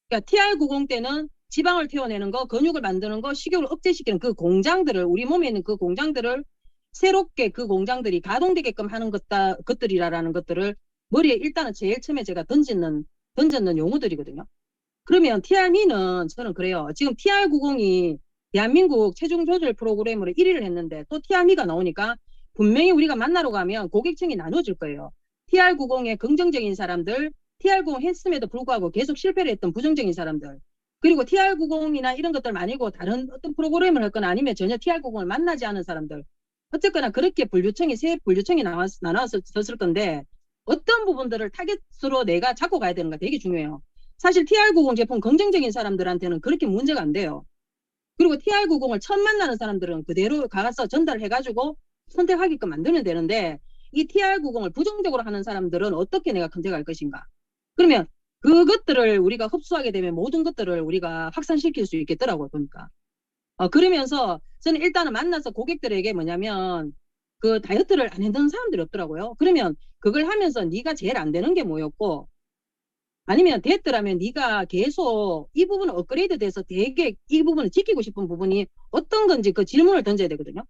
[SPEAKER 6] 그러니까 TR90 때는 지방을 태워내는 거, 근육을 만드는 거, 식욕을 억제시키는 그 공장들을, 우리 몸에 있는 그 공장들을 새롭게 그 공장들이 가동되게끔 하는 것들이라는 것들을 머리에 일단은 제일 처음에 제가 던졌는 용어들이거든요. 그러면 TRM는 저는 그래요. 지금 TR90이 대한민국 체중 조절 프로그램으로 1위를 했는데 또 TRM가 나오니까 분명히 우리가 만나러 가면 고객층이 나눠질 거예요. TR90의 긍정적인 사람들, TR90 했음에도 불구하고 계속 실패를 했던 부정적인 사람들, 그리고 TR90이나 이런 것들 아니고 다른 어떤 프로그램을 할 거나 아니면 전혀 TR90을 만나지 않은 사람들, 어쨌거나 그렇게 세 분류층이 나눠졌을 건데 어떤 부분들을 타겟으로 내가 잡고 가야 되는가 되게 중요해요. 사실 TR90 제품 긍정적인 사람들한테는 그렇게 문제가 안 돼요. 그리고 TR90을 처음 만나는 사람들은 그대로 가서 전달해가지고 선택하게끔 만들면 되는데 이 TR90을 부정적으로 하는 사람들은 어떻게 내가 컨택할 것인가. 그러면 그것들을 우리가 흡수하게 되면 모든 것들을 우리가 확산시킬 수 있겠더라고요, 보니까. 그러면서 저는 일단은 만나서 고객들에게 뭐냐면 그 다이어트를 안 했던 사람들이 없더라고요. 그러면 그걸 하면서 네가 제일 안 되는 게 뭐였고 아니면 됐더라면 네가 계속 이 부분을 업그레이드 돼서 되게 이 부분을 지키고 싶은 부분이 어떤 건지 그 질문을 던져야 되거든요.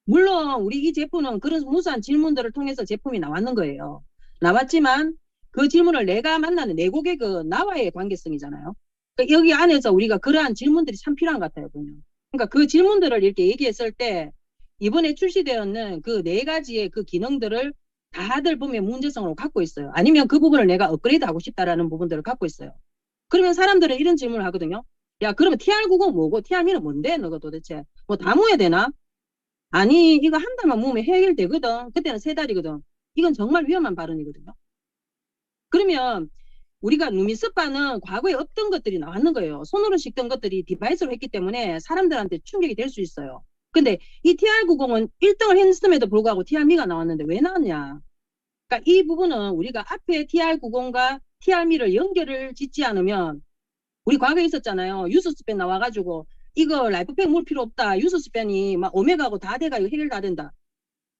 [SPEAKER 6] 물론 우리 이 제품은 그런 무수한 질문들을 통해서 제품이 나왔는 거예요. 나왔지만 그 질문을 내가 만나는 내 고객은 나와의 관계성이잖아요. 그러니까 여기 안에서 우리가 그러한 질문들이 참 필요한 것 같아요, 보면. 그러니까 그 질문들을 이렇게 얘기했을 때 이번에 출시되었는 그 4가지의 그 기능들을 다들 보면 문제성으로 갖고 있어요. 아니면 그 부분을 내가 업그레이드 하고 싶다라는 부분들을 갖고 있어요. 그러면 사람들은 이런 질문을 하거든요. 야, 그러면 TR90 뭐고 TRM는 뭔데? 너가 도대체 뭐 다 모여야 되나? 아니, 이거 한 달만 모으면 해결되거든. 그때는 3달이거든. 이건 정말 위험한 발언이거든요. 그러면 우리가 루미스파는 과거에 없던 것들이 나왔는 거예요. 손으로 씻던 것들이 디바이스로 했기 때문에 사람들한테 충격이 될 수 있어요. 근데 이 TR90은 1등을 했음에도 불구하고 TR미가 나왔는데 왜 나왔냐? 그러니까 이 부분은 우리가 앞에 TR90과 TR미를 연결을 짓지 않으면 우리 과거에 있었잖아요. 유스스펜 나와가지고 이거 라이프팩 물 필요 없다. 유스스펜이 막 오메가하고 다 돼가 이거 해결 다 된다.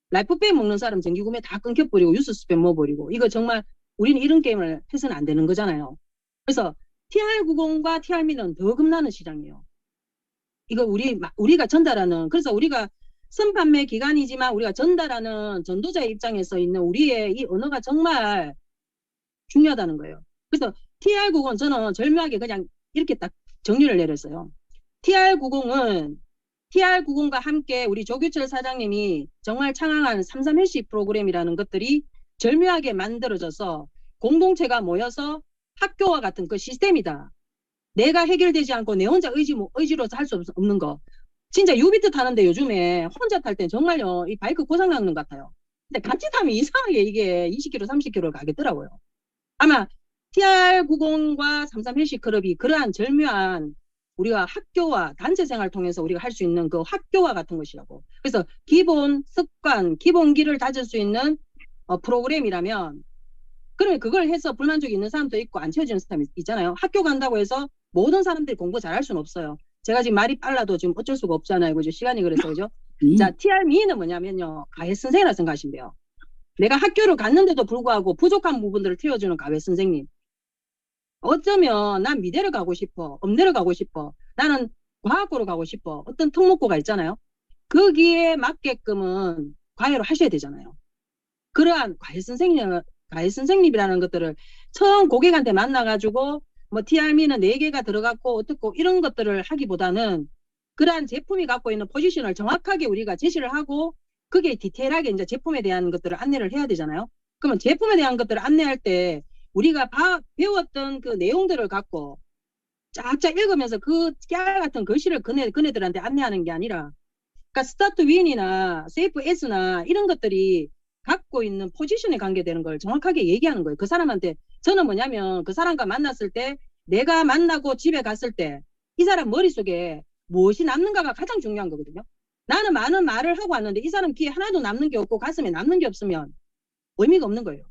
[SPEAKER 6] 라이프팩 먹는 사람 정기구매 다 끊겨버리고 유스스펜 먹어버리고 이거 정말 우리는 이런 게임을 해서는 안 되는 거잖아요. 그래서 TR90과 TR미는 더 겁나는 시장이에요. 이거 우리가 전달하는, 그래서 우리가 선판매 기간이지만 우리가 전달하는 전도자의 입장에서 있는 우리의 이 언어가 정말 중요하다는 거예요. 그래서 TR90은 저는 절묘하게 그냥 이렇게 딱 정리를 내렸어요. TR90과 함께 우리 조규철 사장님이 정말 창항한 33회식 프로그램이라는 것들이 절묘하게 만들어져서 공동체가 모여서 학교와 같은 그 시스템이다. 내가 해결되지 않고 내 혼자 의지로서 할 수 없는 거. 진짜 유비트 타는데 요즘에 혼자 탈 때 정말요, 이 바이크 고장 나는 것 같아요. 근데 같이 타면 이상하게 이게 20km, 30km를 가겠더라고요. 아마 TR90과 33회식 클럽이 그러한 절묘한 우리가 학교와 단체 생활을 통해서 우리가 할 수 있는 그 학교와 같은 것이라고. 그래서 기본 습관, 기본기를 다질 수 있는 프로그램이라면, 그러면 그걸 해서 불만족이 있는 사람도 있고 안 채워지는 사람이 있잖아요. 학교 간다고 해서 모든 사람들이 공부 잘할 수는 없어요. 제가 지금 말이 빨라도 지금 어쩔 수가 없잖아요. 그죠? 시간이 그래서, 그죠? 자, TR미는 뭐냐면요, 가해 선생이라 생각하시면 돼요. 내가 학교를 갔는데도 불구하고 부족한 부분들을 채워주는 가해 선생님. 어쩌면 난 미대를 가고 싶어, 음대를 가고 싶어, 나는 과학고로 가고 싶어, 어떤 특목고가 있잖아요. 거기에 맞게끔은 과외로 하셔야 되잖아요. 그러한 과외 선생님이라는 것들을 처음 고객한테 만나가지고 뭐 TR미는 4개가 들어갔고 어떻고 이런 것들을 하기보다는 그러한 제품이 갖고 있는 포지션을 정확하게 우리가 제시를 하고 그게 디테일하게 이제 제품에 대한 것들을 안내를 해야 되잖아요. 그러면 제품에 대한 것들을 안내할 때 우리가 배웠던 그 내용들을 갖고 쫙쫙 읽으면서 그 깨알 같은 글씨를 그네들한테 안내하는 게 아니라, 그러니까 스타트 윈이나 세이프 S나 이런 것들이 갖고 있는 포지션에 관계되는 걸 정확하게 얘기하는 거예요. 그 사람한테. 저는 뭐냐면 그 사람과 만났을 때, 내가 만나고 집에 갔을 때 이 사람 머릿속에 무엇이 남는가가 가장 중요한 거거든요. 나는 많은 말을 하고 왔는데 이 사람 귀에 하나도 남는 게 없고 가슴에 남는 게 없으면 의미가 없는 거예요.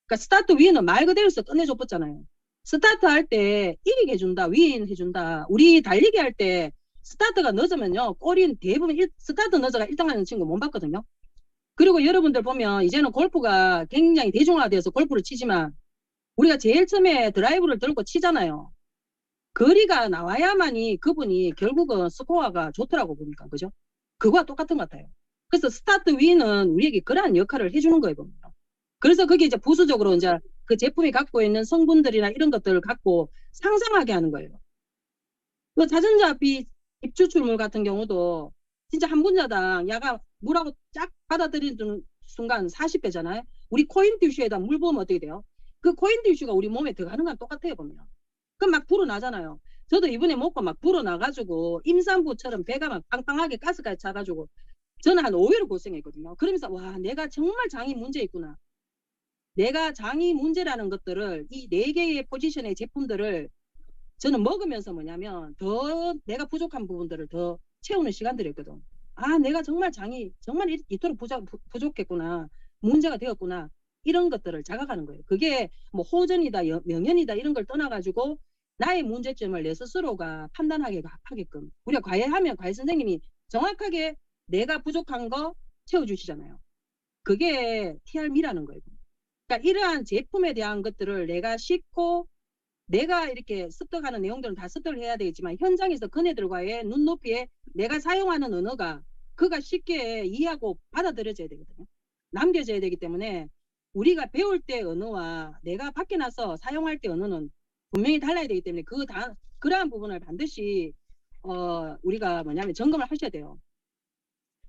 [SPEAKER 6] 그러니까 스타트 윈은 말 그대로서 끝내줘봤잖아요. 스타트 할 때 이기게 해준다, 윈 해준다. 우리 달리기 할 때 스타트가 늦으면요, 꼬린 대부분 스타트 늦어가 1등 하는 친구 못 봤거든요. 그리고 여러분들 보면 이제는 골프가 굉장히 대중화되어서 골프를 치지만 우리가 제일 처음에 드라이브를 들고 치잖아요. 거리가 나와야만이 그분이 결국은 스코어가 좋더라고 보니까. 그죠? 그거와 똑같은 것 같아요. 그래서 스타트 윈은 우리에게 그러한 역할을 해주는 거예요. 보면. 그래서 그게 이제 부수적으로 이제 그 제품이 갖고 있는 성분들이나 이런 것들을 갖고 상상하게 하는 거예요. 그 자전거 입추출물 같은 경우도 진짜 한 분자당 야가 물하고 쫙 받아들이는 순간 40배잖아요. 우리 코인 듀슈에다 물 부으면 어떻게 돼요? 그 코인 듀슈가 우리 몸에 들어가는 건 똑같아요, 보면. 그럼 막 불어나잖아요. 저도 이번에 먹고 막 불어나가지고 임산부처럼 배가 막 빵빵하게 가스까지 차가지고 저는 한 5일을 고생했거든요. 그러면서 와, 내가 정말 장이 문제 있구나. 내가 장이 문제라는 것들을 이 4개의 포지션의 제품들을 저는 먹으면서 뭐냐면 더 내가 부족한 부분들을 더 채우는 시간들이었거든. 아, 내가 정말 장이 정말 이토록 부족했구나. 문제가 되었구나. 이런 것들을 자각하는 거예요. 그게 뭐 호전이다, 명연이다 이런 걸 떠나가지고 나의 문제점을 내 스스로가 판단하게 하게끔. 우리가 과외하면 과외 선생님이 정확하게 내가 부족한 거 채워주시잖아요. 그게 TR미라는 거예요. 그러니까 이러한 제품에 대한 것들을 내가 싣고 내가 이렇게 습득하는 내용들은 다 습득을 해야 되겠지만 현장에서 그네들과의 눈높이에 내가 사용하는 언어가 그가 쉽게 이해하고 받아들여져야 되거든요. 남겨져야 되기 때문에 우리가 배울 때 언어와 내가 밖에 나서 사용할 때 언어는 분명히 달라야 되기 때문에 그러한 부분을 반드시 우리가 뭐냐면 점검을 하셔야 돼요.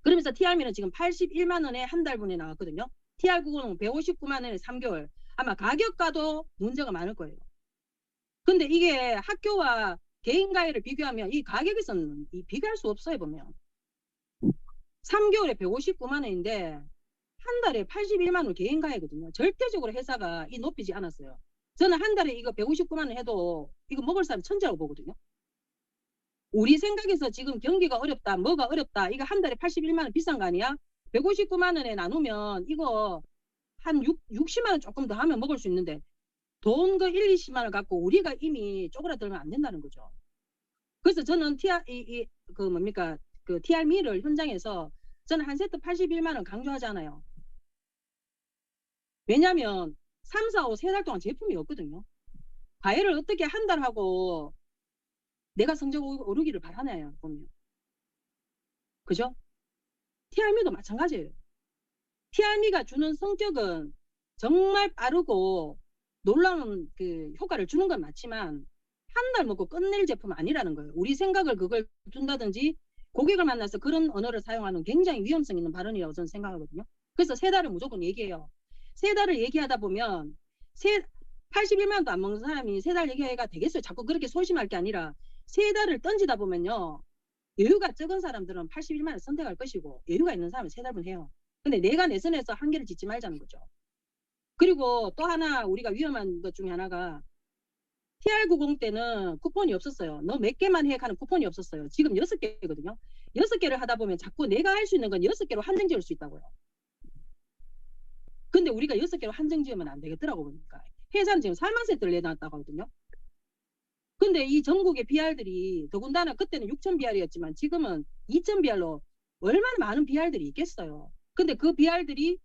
[SPEAKER 6] 그러면서 TR미는 지금 81만 원에 한 달분에 나왔거든요. TR90은 159만 원에 3개월. 아마 가격과도 문제가 많을 거예요. 근데 이게 학교와 개인 과외를 비교하면 이 가격에서는 비교할 수 없어요, 보면. 3개월에 159만 원인데 한 달에 81만 원 개인 과외거든요. 절대적으로 회사가 높이지 않았어요. 저는 한 달에 이거 159만 원 해도 이거 먹을 사람 천재라고 보거든요. 우리 생각에서 지금 경기가 어렵다, 뭐가 어렵다, 이거 한 달에 81만 원 비싼 거 아니야? 159만 원에 나누면 이거 한 60만 원 조금 더 하면 먹을 수 있는데 돈 그 1, 20만 원 갖고 우리가 이미 쪼그라들면 안 된다는 거죠. 그래서 저는 그 TR미를 현장에서 저는 한 세트 81만 원 강조하잖아요. 왜냐면 3, 4, 5, 3달 동안 제품이 없거든요. 과외를 어떻게 한 달 하고 내가 성적 오르기를 바라나요, 보면. 그죠? TR미도 마찬가지예요. TR미가 주는 성격은 정말 빠르고 놀라운 그 효과를 주는 건 맞지만 한 달 먹고 끝낼 제품은 아니라는 거예요. 우리 생각을 그걸 준다든지 고객을 만나서 그런 언어를 사용하는 굉장히 위험성 있는 발언이라고 저는 생각하거든요. 그래서 3달을 무조건 얘기해요. 3달을 얘기하다 보면 81만 원도 안 먹는 사람이 3달 얘기가 되겠어요. 자꾸 그렇게 소심할 게 아니라 3달을 던지다 보면요. 여유가 적은 사람들은 81만 원 선택할 것이고 여유가 있는 사람은 3달분 해요. 근데 내가 내 선에서 한계를 짓지 말자는 거죠. 그리고 또 하나 우리가 위험한 것 중에 하나가 TR90 때는 쿠폰이 없었어요. 너 몇 개만 해 하는 쿠폰이 없었어요. 지금 6개거든요. 6개를 하다 보면 자꾸 내가 할 수 있는 건 6개로 한정 지을 수 있다고요. 근데 우리가 6개로 한정 지으면 안 되겠더라고 보니까. 회사는 지금 4만 세트를 내놨다고 하거든요. 근데 이 전국의 BR들이 더군다나 그때는 6,000 BR이었지만 지금은 2,000 BR로 얼마나 많은 BR들이 있겠어요. 근데 그 BR들이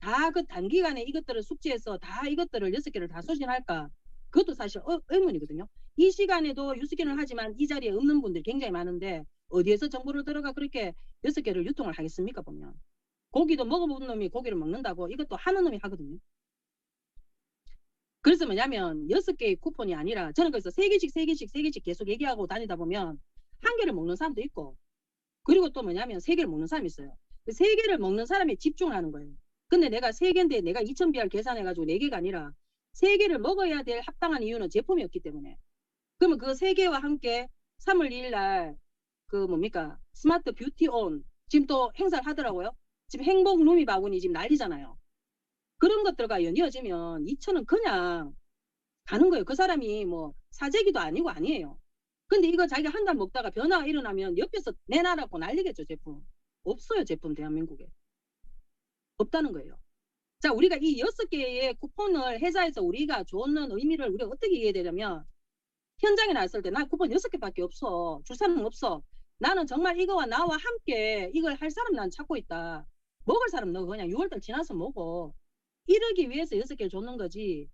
[SPEAKER 6] 다 그 단기간에 이것들을 숙지해서 다 이것들을 6개를 다 소진할까? 그것도 사실 의문이거든요. 이 시간에도 유스캔을 하지만 이 자리에 없는 분들이 굉장히 많은데 어디에서 정보를 들어가 그렇게 6개를 유통을 하겠습니까 보면. 고기도 먹어본 놈이 고기를 먹는다고 이것도 하는 놈이 하거든요. 그래서 뭐냐면 6개의 쿠폰이 아니라 저는 그래서 3개씩 계속 얘기하고 다니다 보면 1개를 먹는 사람도 있고 그리고 또 뭐냐면 3개를 먹는 사람이 있어요. 3개를 먹는 사람이 집중을 하는 거예요. 근데 내가 3개인데 내가 2,000BR 계산해가지고 4개가 아니라 3개를 먹어야 될 합당한 이유는 제품이 없기 때문에. 그러면 그 3개와 함께 3월 2일 날 그 스마트 뷰티 온 지금 또 행사를 하더라고요. 지금 행복 루미 바구니 지금 난리잖아요. 그런 것들과 연이어지면 2,000은 그냥 가는 거예요. 그 사람이 뭐 사재기도 아니고 아니에요. 근데 이거 자기가 한 달 먹다가 변화가 일어나면 옆에서 내놔라고 난리겠죠. 제품. 없어요. 제품 대한민국에. 없다는 거예요. 자, 우리가 이 6개의 쿠폰을 회사에서 우리가 주는 의미를 우리가 어떻게 이해해야 되냐면 현장에 나왔을 때 나 쿠폰 6개밖에 없어. 줄 사람 없어. 나는 정말 이거와 나와 함께 이걸 할 사람 난 찾고 있다. 먹을 사람 너 그냥 6월달 지나서 먹어. 이러기 위해서 6개를 줬는 거지.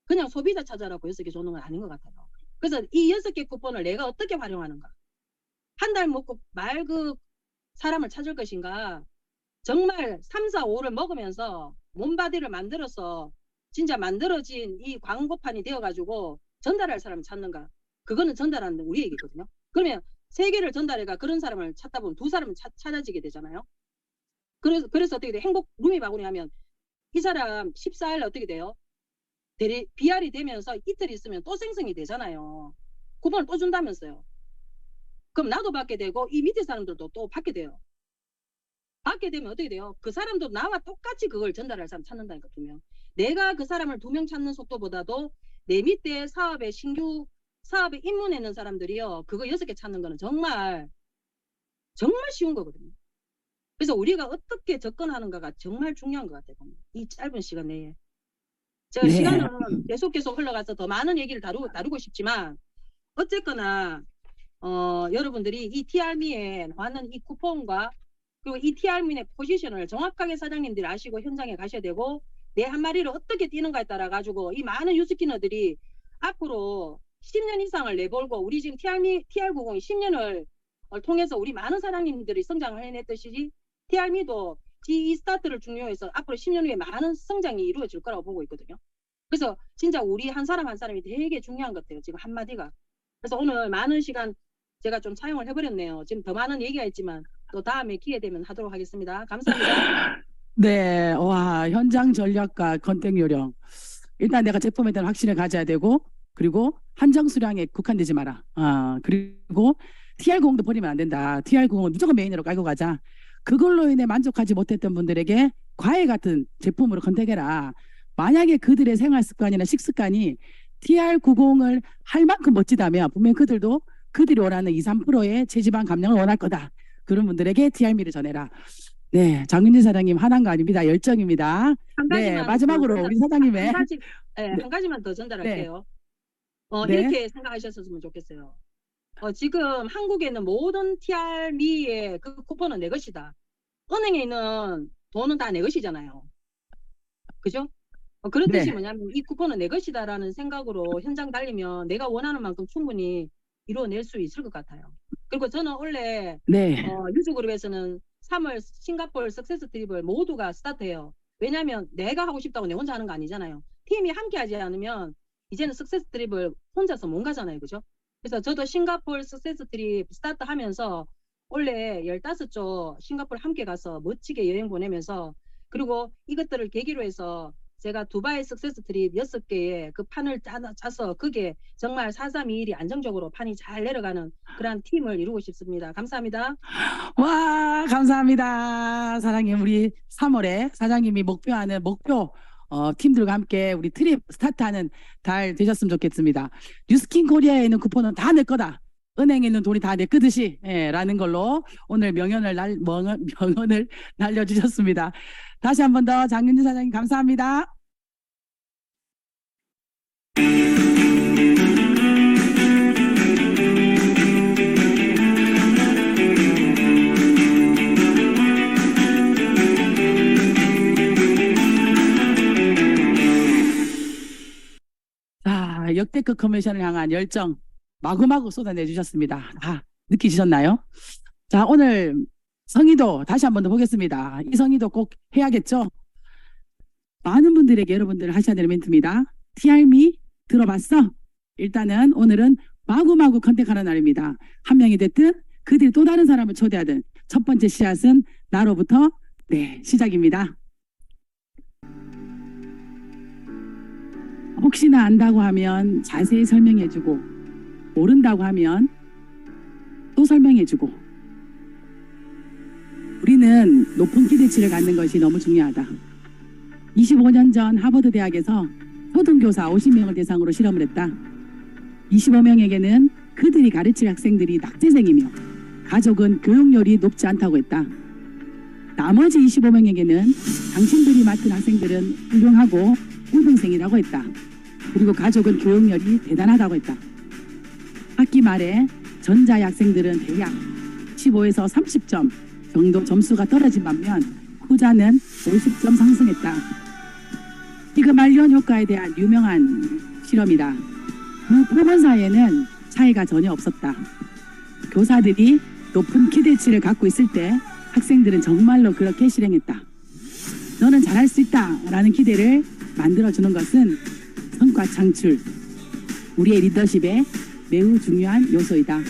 [SPEAKER 6] 그냥 소비자 찾아라고 6개 줬는 건 아닌 것 같아요. 그래서 이 6개 쿠폰을 내가 어떻게 활용하는가. 한 달 먹고 말 그 사람을 찾을 것인가. 정말 3, 4, 5를 먹으면서 몸바디를 만들어서 진짜 만들어진 이 광고판이 되어가지고 전달할 사람을 찾는가. 그거는 전달하는 우리 얘기거든요. 그러면 3개를 전달해가 그런 사람을 찾다 보면 2사람은 찾아지게 되잖아요. 그래서 어떻게 돼? 행복 루미 바구니 하면 이 사람 14일 어떻게 돼요? BR이 되면서 이틀 있으면 또 생성이 되잖아요. 쿠폰을 또 준다면서요. 그럼 나도 받게 되고 이 밑에 사람들도 또 받게 돼요. 받게 되면 어떻게 돼요? 그 사람도 나와 똑같이 그걸 전달할 사람 찾는다니까 2명. 내가 그 사람을 2명 찾는 속도보다도 내 밑에 신규 사업에 입문하는 사람들이요. 그거 6개 찾는 거는 정말 쉬운 거거든요. 그래서 우리가 어떻게 접근하는가가 정말 중요한 것 같아요. 이 짧은 시간 내에. 제가
[SPEAKER 1] 네.
[SPEAKER 6] 시간은 계속 흘러가서 더 많은 얘기를 다루고 싶지만 어쨌거나 여러분들이 이 TR미에 나왔는 이 쿠폰과 그리고 이 TR미의 포지션을 정확하게 사장님들이 아시고 현장에 가셔야 되고 내 한 마리를 어떻게 뛰는가에 따라 가지고 이 많은 유스키너들이 앞으로 10년 이상을 내걸고 우리 지금 TR90이 10년을 통해서 우리 많은 사장님들이 성장을 해냈듯이 TR미도 이 스타트를 중요해서 앞으로 10년 후에 많은 성장이 이루어질 거라고 보고 있거든요. 그래서 진짜 우리 한 사람 한 사람이 되게 중요한 것 같아요. 지금 한마디가. 그래서 오늘 많은 시간 제가 좀 사용을 해버렸네요. 지금 더 많은 얘기가 있지만 또 다음에 기회 되면 하도록 하겠습니다. 감사합니다.
[SPEAKER 1] 네, 와, 현장 전략과 컨택 요령. 일단 내가 제품에 대한 확신을 가져야 되고, 그리고 한정 수량에 국한되지 마라. 그리고 TR90도 버리면 안 된다. TR90은 무조건 메인으로 깔고 가자. 그걸로 인해 만족하지 못했던 분들에게 과외 같은 제품으로 컨택해라. 만약에 그들의 생활 습관이나 식습관이 TR90을 할 만큼 멋지다면 분명히 그들도 그들이 원하는 2, 3%의 체지방 감량을 원할 거다. 그런 분들에게 TR미를 전해라. 네, 장윤진 사장님 화난 거 아닙니다. 열정입니다.
[SPEAKER 6] 한
[SPEAKER 1] 네,
[SPEAKER 6] 가지만
[SPEAKER 1] 마지막으로
[SPEAKER 6] 더
[SPEAKER 1] 우리 사장님의
[SPEAKER 6] 한 가지,
[SPEAKER 1] 네.
[SPEAKER 6] 한 가지만 더 전달할게요.
[SPEAKER 1] 네.
[SPEAKER 6] 이렇게 생각하셨으면 좋겠어요. 지금 한국에 있는 모든 TR미의 그 쿠폰은 내 것이다. 은행에 있는 돈은 다 내 것이잖아요. 그죠? 그런
[SPEAKER 1] 네.
[SPEAKER 6] 뜻이 뭐냐면 이 쿠폰은 내 것이다라는 생각으로 현장 달리면 내가 원하는 만큼 충분히 이루어낼 수 있을 것 같아요. 그리고 저는 원래
[SPEAKER 1] 네.
[SPEAKER 6] 유즈그룹에서는 3월 싱가포르 석세스 트립을 모두가 스타트해요. 왜냐하면 내가 하고 싶다고 내 혼자 하는 거 아니잖아요. 팀이 함께 하지 않으면 이제는 석세스 트립을 혼자서 못 가잖아요. 그죠? 그래서 저도 싱가포르 석세스 트립 스타트 하면서 원래 15쪽 싱가포르 함께 가서 멋지게 여행 보내면서 그리고 이것들을 계기로 해서 제가 두바이 석세스 트립 6개의 그 판을 짜서 그게 정말 4321이 안정적으로 판이 잘 내려가는 그런 팀을 이루고 싶습니다. 감사합니다.
[SPEAKER 1] 와, 감사합니다. 사장님, 우리 3월에 사장님이 목표하는 목표 팀들과 함께 우리 트립 스타트하는 달 되셨으면 좋겠습니다. 뉴스킨 코리아에 있는 쿠폰은 다 내 거다. 은행에 있는 돈이 다 내 거듯이 라는 걸로 오늘 명언을 날려주셨습니다. 다시 한 번 더 장윤진 사장님 감사합니다. 자, 역대급 커미션을 향한 열정 마구마구 쏟아내 주셨습니다. 다 느끼셨나요? 자, 오늘 성의도 다시 한 번 더 보겠습니다. 이 성의도 꼭 해야겠죠? 많은 분들에게 여러분들 하셔야 될 멘트입니다. TR미 들어봤어? 일단은 오늘은 마구마구 컨택하는 날입니다. 한 명이 됐든 그들이 또 다른 사람을 초대하든 첫 번째 씨앗은 나로부터 시작입니다. 혹시나 안다고 하면 자세히 설명해주고 모른다고 하면 또 설명해주고 우리는 높은 기대치를 갖는 것이 너무 중요하다. 25년 전 하버드 대학에서 초등교사 50명을 대상으로 실험을 했다. 25명에게는 그들이 가르칠 학생들이 낙제생이며 가족은 교육열이 높지 않다고 했다. 나머지 25명에게는 당신들이 맡은 학생들은 훌륭하고 우등생이라고 했다. 그리고 가족은 교육열이 대단하다고 했다. 학기 말에 전자의 학생들은 대략 15에서 30점 정도 점수가 떨어진 반면 후자는 50점 상승했다. 피그말리온 효과에 대한 유명한 실험이다. 두 표본 사이에는 차이가 전혀 없었다. 교사들이 높은 기대치를 갖고 있을 때 학생들은 정말로 그렇게 실행했다. 너는 잘할 수 있다 라는 기대를 만들어주는 것은 성과 창출, 우리의 리더십에 매우 중요한 요소이다.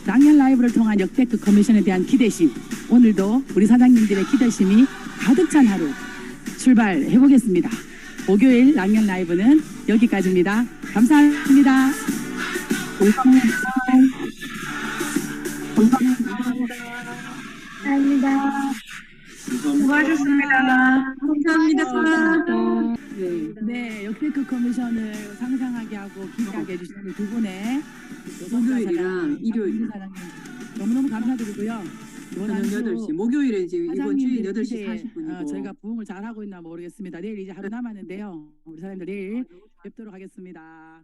[SPEAKER 1] 랑연 라이브를 통한 역대급 커미션에 대한 기대심, 오늘도 우리 사장님들의 기대심이 가득 찬 하루 출발해 보겠습니다. 목요일 랑연 라이브는 여기까지입니다. 감사합니다.
[SPEAKER 5] 감사합니다. 수고하셨습니다. 감사합니다.
[SPEAKER 1] 네, 역대급 커미션을 상상하게 하고 기대하게 해주시는 두 분의
[SPEAKER 7] 목요일이랑 일요일
[SPEAKER 1] 사장님 너무너무 감사드리고요.
[SPEAKER 7] 저녁 8시 목요일에 이제 이번 주일 8시 40분이고
[SPEAKER 1] 저희가 부응을 잘하고 있나 모르겠습니다. 내일 이제 하루 남았는데요. 우리 사장님들 내일 뵙도록 하겠습니다.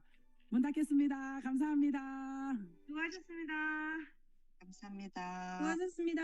[SPEAKER 1] 문 닫겠습니다. 감사합니다.
[SPEAKER 5] 수고하셨습니다.
[SPEAKER 8] 감사합니다.
[SPEAKER 5] 수고하셨습니다.